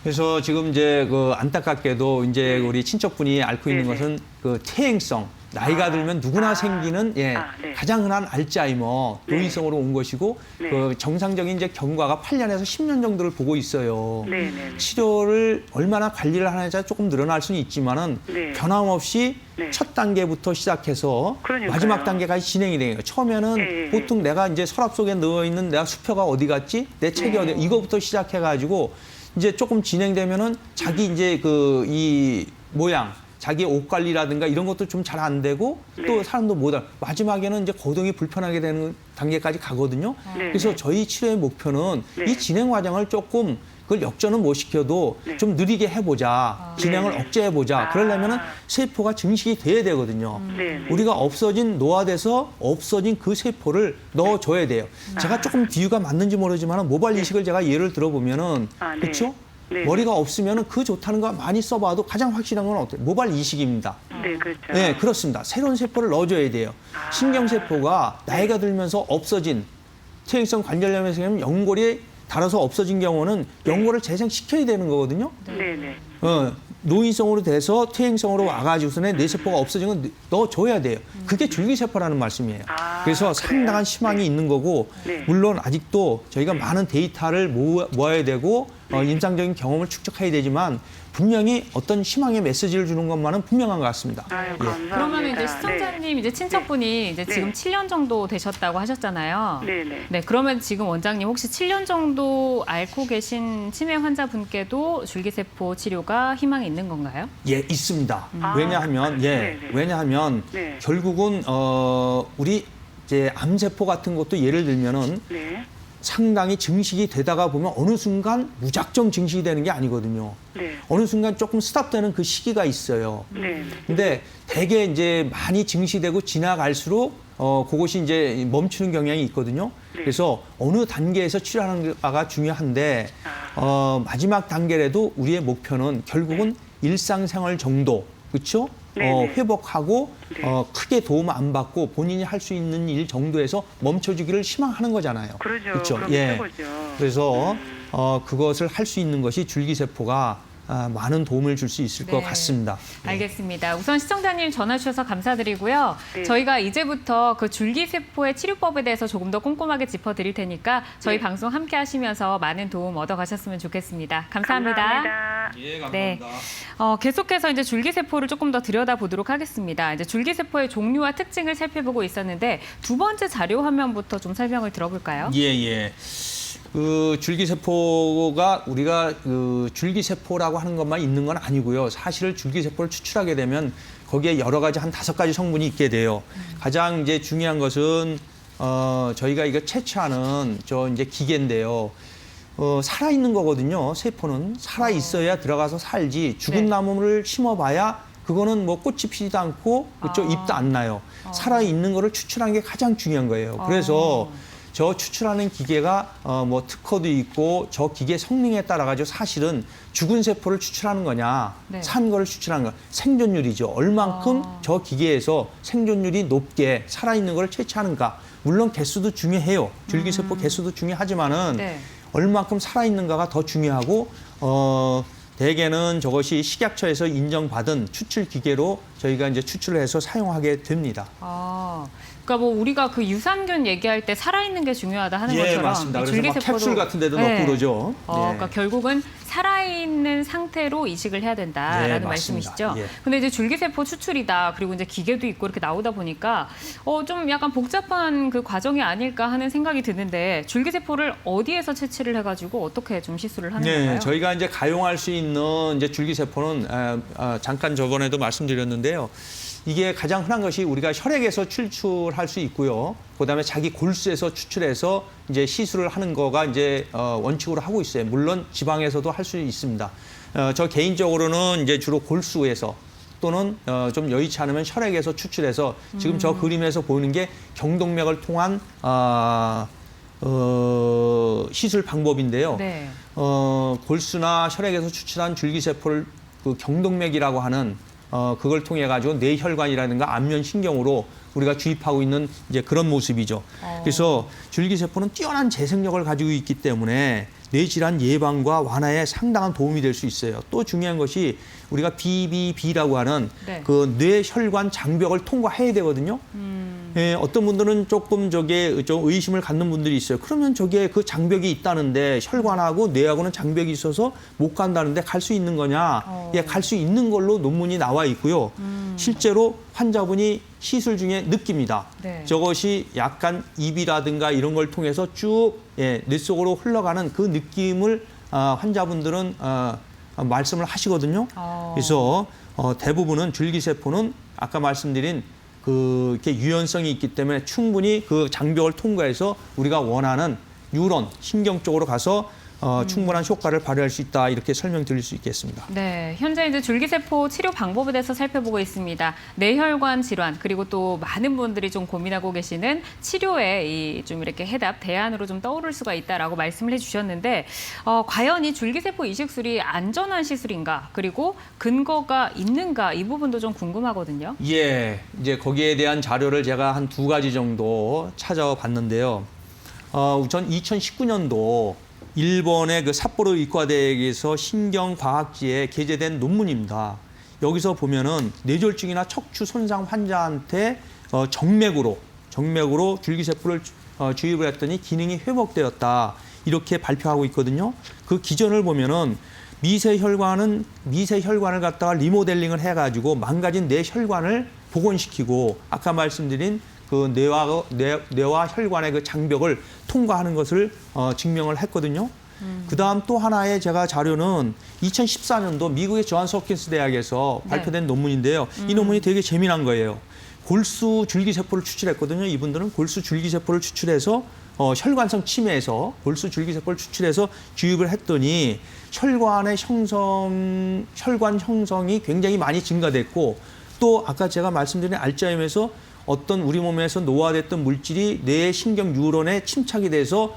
그래서 지금 이제 그 안타깝게도 이제 네. 우리 친척분이 앓고 있는 네네. 것은 그 퇴행성. 나이가 들면 누구나 생기는 네. 가장 흔한 알츠하이머 네. 노인성으로 온 것이고 네. 그 정상적인 이제 경과가 8년에서 10년 정도를 보고 있어요. 네, 네, 치료를 얼마나 관리를 하느냐에 조금 늘어날 수는 있지만은 네. 변함없이 네. 첫 단계부터 시작해서 그러니까요. 마지막 단계까지 진행이 돼요. 처음에는 네. 보통 내가 이제 서랍 속에 넣어 있는 내가 수표가 어디 갔지? 내 책이 네. 어디? 이거부터 시작해 가지고 이제 조금 진행되면은 자기 이제 그 이 모양 자기 옷 관리라든가 이런 것도 좀 잘 안 되고 또 네. 사람도 못 알아. 마지막에는 이제 거동이 불편하게 되는 단계까지 가거든요. 네. 그래서 네. 저희 치료의 목표는 네. 이 진행 과정을 조금 그걸 역전은 못 시켜도 네. 좀 느리게 해보자. 진행을 네. 억제해보자. 그러려면은 세포가 증식이 돼야 되거든요. 네, 네. 우리가 없어진 노화돼서 없어진 그 세포를 넣어줘야 돼요. 제가 조금 비유가 맞는지 모르지만 모발 이식을 제가 예를 들어보면은 네. 그렇죠? 네. 머리가 없으면은 그 좋다는 거 많이 써봐도 가장 확실한 건 어때요? 모발 이식입니다. 네, 그렇죠. 네, 그렇습니다. 새로운 세포를 넣어줘야 돼요. 신경세포가 나이가 들면서 없어진 퇴행성 관절염에 생기면 연골이 닳아서 없어진 경우는 연골을 재생시켜야 되는 거거든요. 네, 네. 노인성으로 돼서 퇴행성으로 와가지고서는 뇌세포가 없어진 건 넣어줘야 돼요. 그게 줄기세포라는 말씀이에요. 그래서 그래요? 상당한 희망이 네. 있는 거고 네. 물론 아직도 저희가 많은 데이터를 모아야 되고 임상적인 경험을 축적해야 되지만 분명히 어떤 희망의 메시지를 주는 것만은 분명한 것 같습니다. 아유, 예. 감사합니다. 그러면 이제 시청자님 이제 친척분이 이제 네. 지금 7년 정도 되셨다고 하셨잖아요. 네, 네. 네, 그러면 지금 원장님 혹시 7년 정도 앓고 계신 치매 환자분께도 줄기세포 치료가 희망이 있는 건가요? 예, 있습니다. 아, 왜냐하면 네, 네. 왜냐하면 네. 결국은 우리 이제 암세포 같은 것도 예를 들면은 네. 상당히 증식이 되다가 보면 어느 순간 무작정 증식이 되는 게 아니거든요. 네. 어느 순간 조금 스탑되는 그 시기가 있어요. 네. 근데 대개 이제 많이 증식되고 지나갈수록 그것이 이제 멈추는 경향이 있거든요. 네. 그래서 어느 단계에서 치료하는 바가 중요한데 마지막 단계라도 우리의 목표는 결국은 일상생활 정도, 그렇죠? 네. 회복하고 네. 크게 도움 안 받고 본인이 할 수 있는 일 정도에서 멈춰주기를 희망하는 거잖아요. 그러죠. 그렇죠? 그럼 예. 최고죠. 그래서 그것을 할 수 있는 것이 줄기세포가 많은 도움을 줄 수 있을 것 네. 같습니다. 알겠습니다. 우선 시청자님 전화 주셔서 감사드리고요. 네. 저희가 이제부터 그 줄기세포의 치료법에 대해서 조금 더 꼼꼼하게 짚어드릴 테니까 저희 네. 방송 함께 하시면서 많은 도움 얻어가셨으면 좋겠습니다. 감사합니다. 감사합니다. 예, 네. 계속해서 이제 줄기세포를 조금 더 들여다보도록 하겠습니다. 이제 줄기세포의 종류와 특징을 살펴보고 있었는데 두 번째 자료 화면부터 좀 설명을 들어볼까요? 예. 그 줄기세포가 우리가 그 줄기세포라고 하는 것만 있는 건 아니고요. 사실 줄기세포를 추출하게 되면 거기에 여러 가지 한 5가지 성분이 있게 돼요. 가장 이제 중요한 것은 저희가 이거 채취하는 저 이제 기계인데요. 살아있는 거거든요. 세포는 살아 있어야 들어가서 살지. 죽은 네. 나무를 심어봐야 그거는 뭐 꽃이 피지도 않고 그쪽 잎도 안 나요. 살아 있는 거를 추출하는 게 가장 중요한 거예요. 그래서 저 추출하는 기계가 뭐 특허도 있고 저 기계 성능에 따라 가지고 사실은 죽은 세포를 추출하는 거냐, 네. 산 거를 추출하는 거, 생존율이죠. 얼만큼 저 기계에서 생존율이 높게 살아있는 걸 채취하는가. 물론 개수도 중요해요. 줄기세포 개수도 중요하지만은 네. 얼만큼 살아있는가가 더 중요하고 대개는 저것이 식약처에서 인정받은 추출 기계로 저희가 이제 추출을 해서 사용하게 됩니다. 그러니까 뭐 우리가 그 유산균 얘기할 때 살아있는 게 중요하다 하는 것처럼 맞습니다. 이 그래서 막 캡슐 같은 데도 넣고 그러죠. 그러니까 결국은 살아있는 상태로 이식을 해야 된다라는 네, 말씀이시죠. 예. 근데 이제 줄기세포 추출이다. 그리고 이제 기계도 있고 이렇게 나오다 보니까 좀 약간 복잡한 그 과정이 아닐까 하는 생각이 드는데 줄기세포를 어디에서 채취를 해가지고 어떻게 좀 시술을 하는 건가요? 저희가 이제 가용할 수 있는 이제 줄기세포는 잠깐 저번에도 말씀드렸는데요. 이게 가장 흔한 것이 우리가 혈액에서 추출할 수 있고요. 그다음에 자기 골수에서 추출해서 이제 시술을 하는 거가 이제 원칙으로 하고 있어요. 물론 지방에서도 할 수 있습니다. 저 개인적으로는 이제 주로 골수에서 또는 좀 여의치 않으면 혈액에서 추출해서 지금 저 그림에서 보이는 게 경동맥을 통한 시술 방법인데요. 네. 골수나 혈액에서 추출한 줄기세포를 그 경동맥이라고 하는 그걸 통해 가지고 뇌혈관이라든가 안면신경으로 우리가 주입하고 있는 이제 그런 모습이죠. 그래서 줄기세포는 뛰어난 재생력을 가지고 있기 때문에 뇌질환 예방과 완화에 상당한 도움이 될 수 있어요. 또 중요한 것이 우리가 BBB라고 하는 네. 그 뇌혈관 장벽을 통과해야 되거든요. 어떤 분들은 조금 좀 의심을 갖는 분들이 있어요. 그러면 저게 그 장벽이 있다는데 혈관하고 뇌하고는 장벽이 있어서 못 간다는데 갈 수 있는 거냐? 갈 수 있는 걸로 논문이 나와 있고요. 실제로 환자분이 시술 중에 느낍니다. 네. 저것이 약간 입이라든가 이런 걸 통해서 쭉 뇌 속으로 흘러가는 그 느낌을 환자분들은 말씀을 하시거든요. 그래서 대부분은 줄기세포는 아까 말씀드린 이렇게 유연성이 있기 때문에 충분히 그 장벽을 통과해서 우리가 원하는 뉴런, 신경 쪽으로 가서 충분한 효과를 발휘할 수 있다 이렇게 설명드릴 수 있겠습니다. 네, 현재 이제 줄기세포 치료 방법에 대해서 살펴보고 있습니다. 뇌혈관 질환 그리고 또 많은 분들이 좀 고민하고 계시는 치료에 좀 이렇게 해답 대안으로 좀 떠오를 수가 있다라고 말씀을 해주셨는데 과연 이 줄기세포 이식술이 안전한 시술인가 그리고 근거가 있는가 이 부분도 좀 궁금하거든요. 예, 이제 거기에 대한 자료를 제가 한 2가지 정도 찾아봤는데요. 우선 2019년도 일본의 그 삿포로 의과대학에서 신경과학지에 게재된 논문입니다. 여기서 보면은 뇌졸중이나 척추 손상 환자한테 정맥으로 줄기세포를 주입을 했더니 기능이 회복되었다. 이렇게 발표하고 있거든요. 그 기전을 보면은 미세혈관을 갖다가 리모델링을 해가지고 망가진 뇌혈관을 복원시키고 아까 말씀드린 그 뇌와 혈관의 그 장벽을 통과하는 것을 증명을 했거든요. 그다음 또 하나의 제가 자료는 2014년도 미국의 존스 홉킨스 대학에서 발표된 논문인데요. 이 논문이 되게 재미난 거예요. 골수 줄기세포를 추출했거든요. 이분들은 골수 줄기세포를 추출해서 혈관성 치매에서 골수 줄기세포를 추출해서 주입을 했더니 혈관 형성이 굉장히 많이 증가됐고 또 아까 제가 말씀드린 알츠하이머에서 어떤 우리 몸에서 노화됐던 물질이 뇌의 신경 뉴런에 침착이 돼서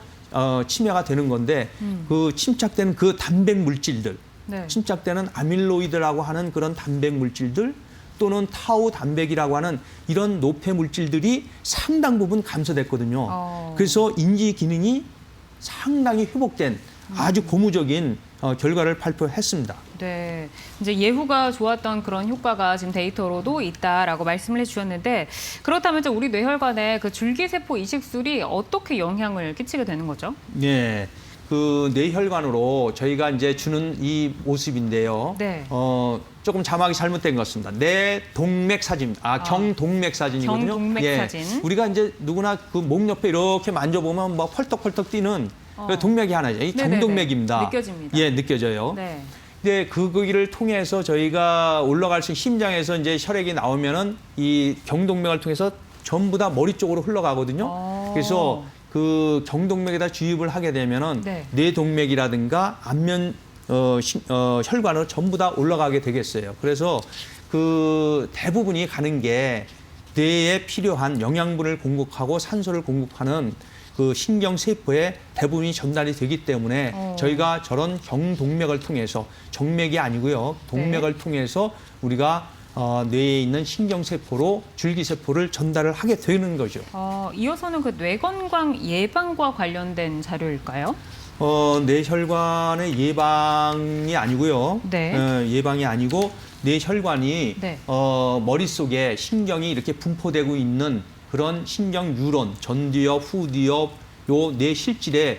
치매가 되는 건데 그 침착되는 그 단백 물질들, 침착되는 아밀로이드라고 하는 그런 단백 물질들 또는 타우 단백이라고 하는 이런 노폐 물질들이 상당 부분 감소됐거든요. 그래서 인지 기능이 상당히 회복된 아주 고무적인 결과를 발표했습니다. 네, 이제 예후가 좋았던 그런 효과가 지금 데이터로도 있다라고 말씀을 해주셨는데 그렇다면 이제 우리 뇌혈관에 그 줄기세포 이식술이 어떻게 영향을 끼치게 되는 거죠? 네, 그 뇌혈관으로 저희가 이제 주는 이 모습인데요. 네. 조금 자막이 잘못된 것 같습니다. 뇌동맥 사진입니다. 경동맥 사진이거든요. 경동맥 사진. 우리가 이제 누구나 그 목 옆에 이렇게 만져보면 막 펄떡펄떡 뛰는 그 동맥이 하나죠. 이 경동맥입니다. 느껴집니다. 예, 느껴져요. 네. 근데 그 거기를 통해서 저희가 올라갈 수 심장에서 이제 혈액이 나오면은 이 경동맥을 통해서 전부 다 머리 쪽으로 흘러가거든요. 그래서 그 경동맥에다 주입을 하게 되면은 뇌동맥이라든가 안면 혈관으로 전부 다 올라가게 되겠어요. 그래서 그 대부분이 가는 게 뇌에 필요한 영양분을 공급하고 산소를 공급하는 그 신경세포에 대부분이 전달이 되기 때문에 저희가 저런 경동맥을 통해서 정맥이 아니고요. 동맥을 통해서 우리가 뇌에 있는 신경세포로 줄기세포를 전달을 하게 되는 거죠. 이어서는 그 뇌건강 예방과 관련된 자료일까요? 뇌혈관의 예방이 아니고요. 네. 예방이 아니고 뇌혈관이 네. 머릿속에 신경이 이렇게 분포되고 있는 그런 신경 뉴런, 전두엽, 후두엽, 요 뇌실질에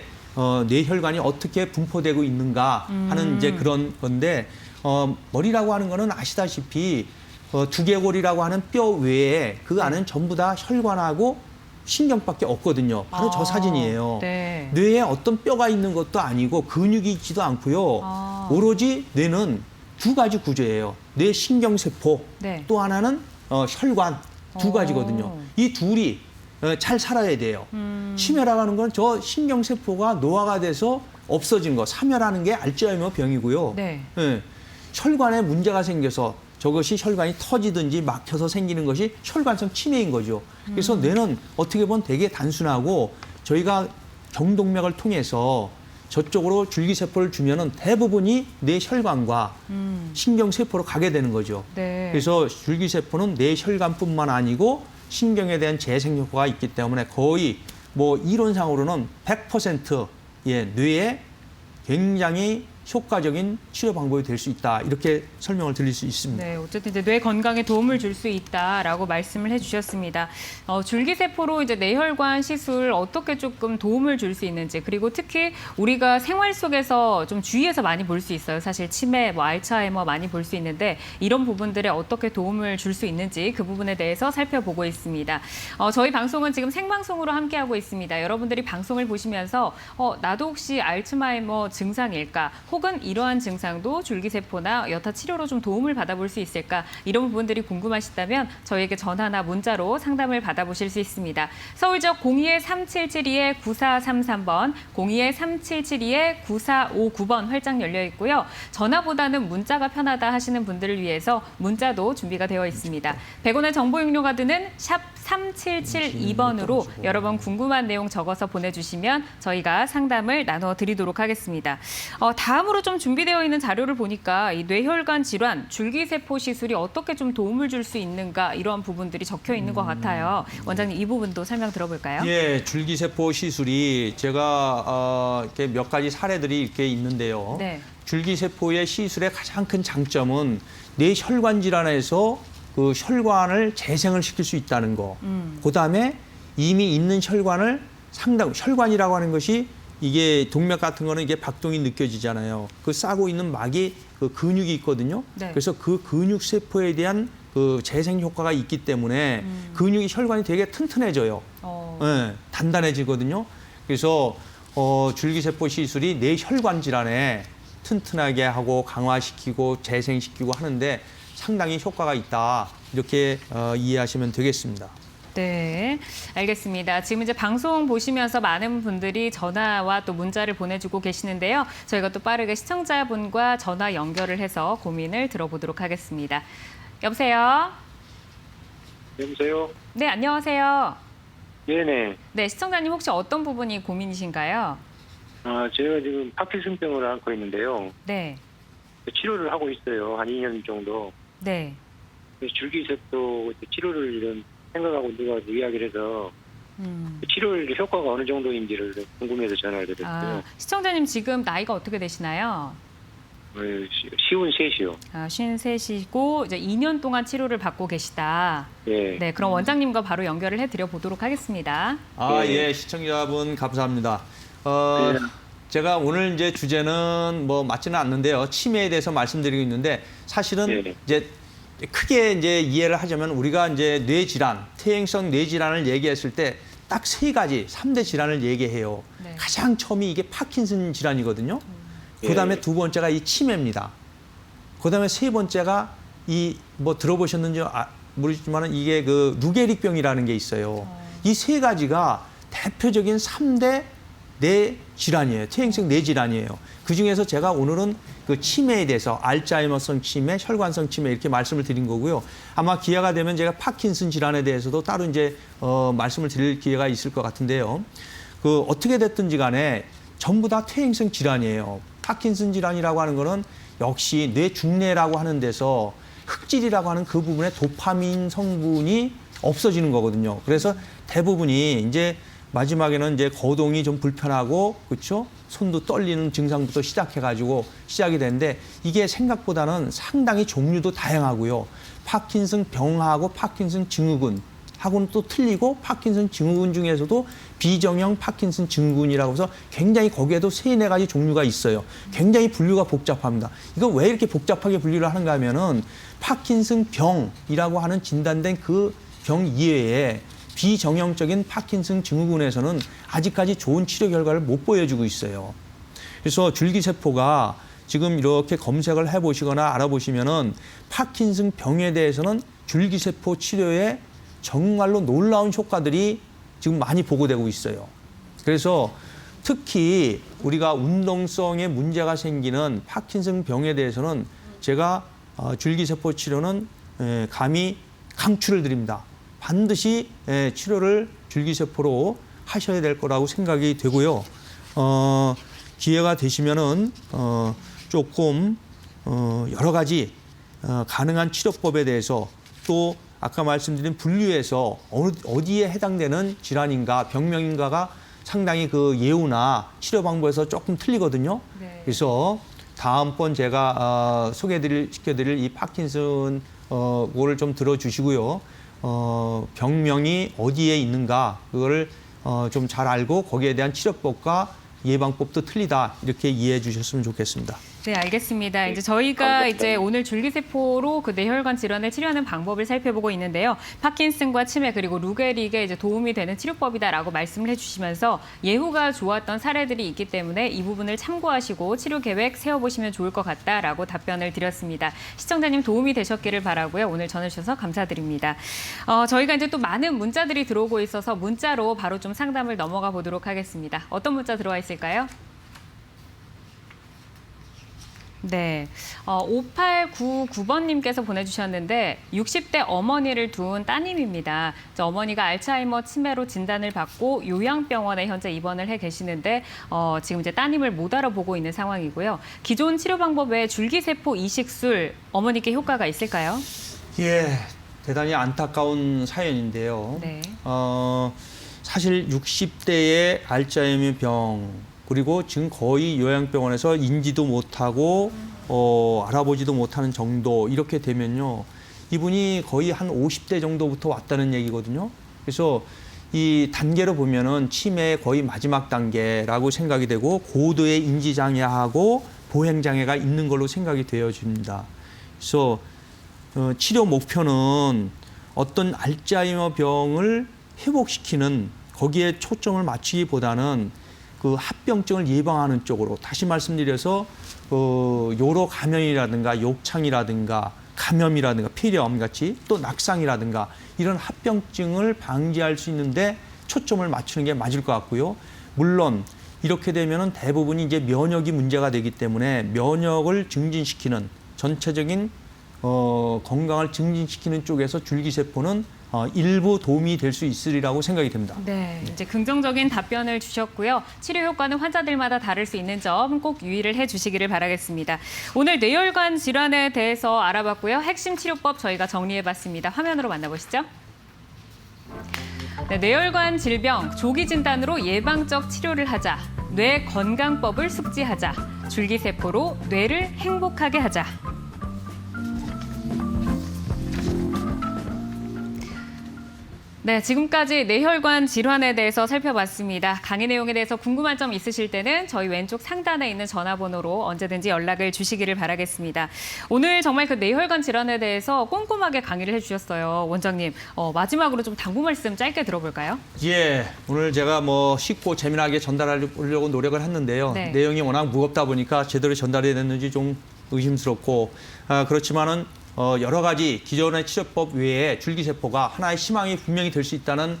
뇌혈관이 어떻게 분포되고 있는가 하는 이제 그런 건데 머리라고 하는 거는 아시다시피 두개골이라고 하는 뼈 외에 그 안은 전부 다 혈관하고 신경밖에 없거든요. 바로 저 사진이에요. 네. 뇌에 어떤 뼈가 있는 것도 아니고 근육이 있지도 않고요. 오로지 뇌는 두 가지 구조예요. 뇌 신경세포, 네. 또 하나는 혈관, 두 가지거든요. 이 둘이 잘 살아야 돼요. 치매라고 하는 건 저 신경세포가 노화가 돼서 없어진 거, 사멸하는 게 알츠하이머 병이고요. 네. 예, 혈관에 문제가 생겨서 저것이 혈관이 터지든지 막혀서 생기는 것이 혈관성 치매인 거죠. 그래서 뇌는 어떻게 보면 되게 단순하고 저희가 경동맥을 통해서 저쪽으로 줄기세포를 주면은 대부분이 뇌 혈관과 신경세포로 가게 되는 거죠. 네. 그래서 줄기세포는 뇌 혈관뿐만 아니고 신경에 대한 재생 효과가 있기 때문에 거의 뭐 이론상으로는 100% 뇌에 굉장히 효과적인 치료 방법이 될 수 있다. 이렇게 설명을 드릴 수 있습니다. 네, 어쨌든 이제 뇌 건강에 도움을 줄 수 있다라고 말씀을 해주셨습니다. 줄기세포로 이제 뇌혈관 시술 어떻게 조금 도움을 줄 수 있는지, 그리고 특히 우리가 생활 속에서 좀 주의해서 많이 볼 수 있어요. 사실 치매, 뭐 알츠하이머 많이 볼 수 있는데 이런 부분들에 어떻게 도움을 줄 수 있는지 그 부분에 대해서 살펴보고 있습니다. 저희 방송은 지금 생방송으로 함께하고 있습니다. 여러분들이 방송을 보시면서 나도 혹시 알츠하이머 증상일까? 혹은 이러한 증상도 줄기세포나 여타 치료로 좀 도움을 받아볼 수 있을까? 이런 부분들이 궁금하시다면 저희에게 전화나 문자로 상담을 받아보실 수 있습니다. 서울 지역 02-3772-9433번, 02-3772-9459번 활짝 열려 있고요. 전화보다는 문자가 편하다 하시는 분들을 위해서 문자도 준비가 되어 있습니다. 100원의 정보 용료가 드는 샵 3772번으로 여러 번 궁금한 내용 적어서 보내주시면 저희가 상담을 나눠드리도록 하겠습니다. 다음으로 좀 준비되어 있는 자료를 보니까 이 뇌혈관 질환, 줄기세포 시술이 어떻게 좀 도움을 줄 수 있는가 이런 부분들이 적혀 있는 것 같아요. 원장님 이 부분도 설명 들어볼까요? 예, 줄기세포 시술이 제가 이렇게 몇 가지 사례들이 이렇게 있는데요. 네. 줄기세포의 시술의 가장 큰 장점은 뇌혈관 질환에서 그 혈관을 재생을 시킬 수 있다는 거. 그다음에 이미 있는 혈관을 혈관이라고 하는 것이 이게 동맥 같은 거는 이게 박동이 느껴지잖아요. 그 싸고 있는 막이 그 근육이 있거든요. 네. 그래서 그 근육 세포에 대한 그 재생 효과가 있기 때문에 근육이 혈관이 되게 튼튼해져요. 네, 단단해지거든요. 그래서 줄기세포 시술이 뇌 혈관 질환에 튼튼하게 하고 강화시키고 재생시키고 하는데 상당히 효과가 있다. 이렇게 이해하시면 되겠습니다. 네, 알겠습니다. 지금 이제 방송 보시면서 많은 분들이 전화와 또 문자를 보내주고 계시는데요. 저희가 또 빠르게 시청자분과 전화 연결을 해서 고민을 들어보도록 하겠습니다. 여보세요? 여보세요? 네, 안녕하세요. 네네. 네, 시청자님 혹시 어떤 부분이 고민이신가요? 제가 지금 파킨슨병을 앓고 있는데요. 네, 치료를 하고 있어요. 한 2년 정도. 네. 줄기세포 치료를 이런 생각하고 누가 이야기를 해서 치료의 효과가 어느 정도인지를 궁금해서 전화를 드렸어요. 시청자님 지금 나이가 어떻게 되시나요? 쉬운 셋이요. 53이시고 이제 2년 동안 치료를 받고 계시다. 네. 네, 그럼 원장님과 바로 연결을 해드려 보도록 하겠습니다. 예, 시청자분 감사합니다. 네. 제가 오늘 이제 주제는 뭐 맞지는 않는데요. 치매에 대해서 말씀드리고 있는데 사실은 네. 이제 크게 이제 이해를 하자면 우리가 이제 뇌질환, 퇴행성 뇌질환을 얘기했을 때 딱 세 가지, 3대 질환을 얘기해요. 네. 가장 처음이 이게 파킨슨 질환이거든요. 그다음에 네. 두 번째가 이 치매입니다. 그다음에 세 번째가 이 뭐 들어보셨는지 모르지만은 이게 그 루게릭병이라는 게 있어요. 이 세 가지가 대표적인 3대 뇌 질환이에요. 퇴행성 뇌 질환이에요. 그 중에서 제가 오늘은 그 치매에 대해서 알츠하이머성 치매, 혈관성 치매 이렇게 말씀을 드린 거고요. 아마 기회가 되면 제가 파킨슨 질환에 대해서도 따로 이제 말씀을 드릴 기회가 있을 것 같은데요. 그 어떻게 됐든지 간에 전부 다 퇴행성 질환이에요. 파킨슨 질환이라고 하는 거는 역시 뇌 중뇌라고 하는 데서 흑질이라고 하는 그 부분에 도파민 성분이 없어지는 거거든요. 그래서 대부분이 이제 마지막에는 이제 거동이 좀 불편하고, 그렇죠? 손도 떨리는 증상부터 시작해가지고 시작이 되는데, 이게 생각보다는 상당히 종류도 다양하고요. 파킨슨 병하고 파킨슨 증후군 하고는 또 틀리고, 파킨슨 증후군 중에서도 비정형 파킨슨 증후군이라고 해서 굉장히 거기에도 3-4가지 종류가 있어요. 굉장히 분류가 복잡합니다. 이거 왜 이렇게 복잡하게 분류를 하는가 하면은 파킨슨 병이라고 하는 진단된 그 병 이외에 비정형적인 파킨슨 증후군에서는 아직까지 좋은 치료 결과를 못 보여주고 있어요. 그래서 줄기세포가 지금 이렇게 검색을 해보시거나 알아보시면은 파킨슨 병에 대해서는 줄기세포 치료에 정말로 놀라운 효과들이 지금 많이 보고되고 있어요. 그래서 특히 우리가 운동성에 문제가 생기는 파킨슨 병에 대해서는 제가 줄기세포 치료는 감히 강추를 드립니다. 반드시 치료를 줄기세포로 하셔야 될 거라고 생각이 되고요. 기회가 되시면은 조금 여러 가지 가능한 치료법에 대해서, 또 아까 말씀드린 분류에서 어디에 해당되는 질환인가, 병명인가가 상당히 그 예우나 치료 방법에서 조금 틀리거든요. 네. 그래서 다음번 제가 시켜드릴 이 파킨슨 거를 좀 들어주시고요. 병명이 어디에 있는가, 그거를 좀 잘 알고 거기에 대한 치료법과 예방법도 틀리다, 이렇게 이해해 주셨으면 좋겠습니다. 네, 알겠습니다. 이제 저희가 이제 오늘 줄기세포로 그 뇌혈관 질환을 치료하는 방법을 살펴보고 있는데요. 파킨슨과 치매 그리고 루게릭에 이제 도움이 되는 치료법이다라고 말씀을 해주시면서 예후가 좋았던 사례들이 있기 때문에 이 부분을 참고하시고 치료 계획 세워보시면 좋을 것 같다라고 답변을 드렸습니다. 시청자님 도움이 되셨기를 바라고요. 오늘 전해주셔서 감사드립니다. 저희가 이제 또 많은 문자들이 들어오고 있어서 문자로 바로 좀 상담을 넘어가 보도록 하겠습니다. 어떤 문자 들어와 있을까요? 네, 5899번님께서 보내주셨는데 60대 어머니를 둔 따님입니다. 어머니가 알츠하이머 치매로 진단을 받고 요양병원에 현재 입원을 해 계시는데 지금 이제 따님을 못 알아보고 있는 상황이고요. 기존 치료 방법 외에 줄기세포 이식술 어머니께 효과가 있을까요? 예, 대단히 안타까운 사연인데요. 네. 사실 60대의 알츠하이머 병, 그리고 지금 거의 요양병원에서 인지도 못하고 알아보지도 못하는 정도, 이렇게 되면요, 이분이 거의 한 50대 정도부터 왔다는 얘기거든요. 그래서 이 단계로 보면은 치매의 거의 마지막 단계라고 생각이 되고, 고도의 인지장애하고 보행장애가 있는 걸로 생각이 되어집니다. 그래서 치료 목표는 어떤 알츠하이머 병을 회복시키는, 거기에 초점을 맞추기보다는 그 합병증을 예방하는 쪽으로, 다시 말씀드려서 요로 감염이라든가 욕창이라든가 감염이라든가 폐렴 같이, 또 낙상이라든가 이런 합병증을 방지할 수 있는데 초점을 맞추는 게 맞을 것 같고요. 물론 이렇게 되면은 대부분이 이제 면역이 문제가 되기 때문에 면역을 증진시키는, 전체적인 건강을 증진시키는 쪽에서 줄기세포는 일부 도움이 될 수 있으리라고 생각이 됩니다. 네, 이제 긍정적인 답변을 주셨고요. 치료 효과는 환자들마다 다를 수 있는 점 꼭 유의를 해주시기를 바라겠습니다. 오늘 뇌혈관 질환에 대해서 알아봤고요. 핵심 치료법 저희가 정리해봤습니다. 화면으로 만나보시죠. 네, 뇌혈관 질병 조기 진단으로 예방적 치료를 하자. 뇌 건강법을 숙지하자. 줄기세포로 뇌를 행복하게 하자. 네, 지금까지 뇌혈관 질환에 대해서 살펴봤습니다. 강의 내용에 대해서 궁금한 점 있으실 때는 저희 왼쪽 상단에 있는 전화번호로 언제든지 연락을 주시기를 바라겠습니다. 오늘 정말 그 뇌혈관 질환에 대해서 꼼꼼하게 강의를 해주셨어요. 원장님, 마지막으로 좀 당부 말씀 짧게 들어볼까요? 예, 오늘 제가 쉽고 재미나게 전달하려고 노력을 했는데요. 네. 내용이 워낙 무겁다 보니까 제대로 전달이 됐는지 좀 의심스럽고, 그렇지만은 여러 가지 기존의 치료법 외에 줄기세포가 하나의 희망이 분명히 될 수 있다는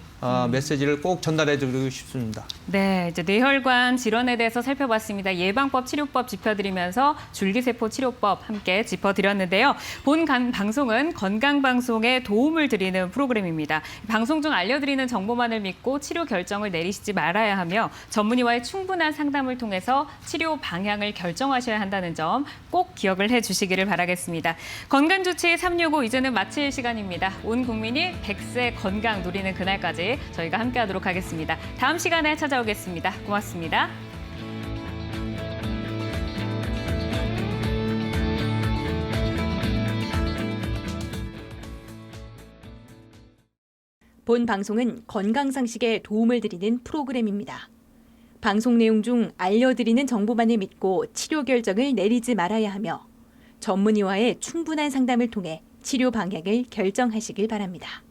메시지를 꼭 전달해 드리고 싶습니다. 네, 이제 뇌혈관 질환에 대해서 살펴봤습니다. 예방법, 치료법 짚어드리면서 줄기세포 치료법 함께 짚어드렸는데요. 본 방송은 건강방송에 도움을 드리는 프로그램입니다. 방송 중 알려드리는 정보만을 믿고 치료 결정을 내리시지 말아야 하며 전문의와의 충분한 상담을 통해서 치료 방향을 결정하셔야 한다는 점 꼭 기억을 해주시기를 바라겠습니다. 건강주치 365 이제는 마칠 시간입니다. 온 국민이 100세 건강 누리는 그날까지 저희가 함께하도록 하겠습니다. 다음 시간에 찾아오겠습니다. 고맙습니다. 본 방송은 건강상식에 도움을 드리는 프로그램입니다. 방송 내용 중 알려드리는 정보만을 믿고 치료 결정을 내리지 말아야 하며 전문의와의 충분한 상담을 통해 치료 방향을 결정하시길 바랍니다.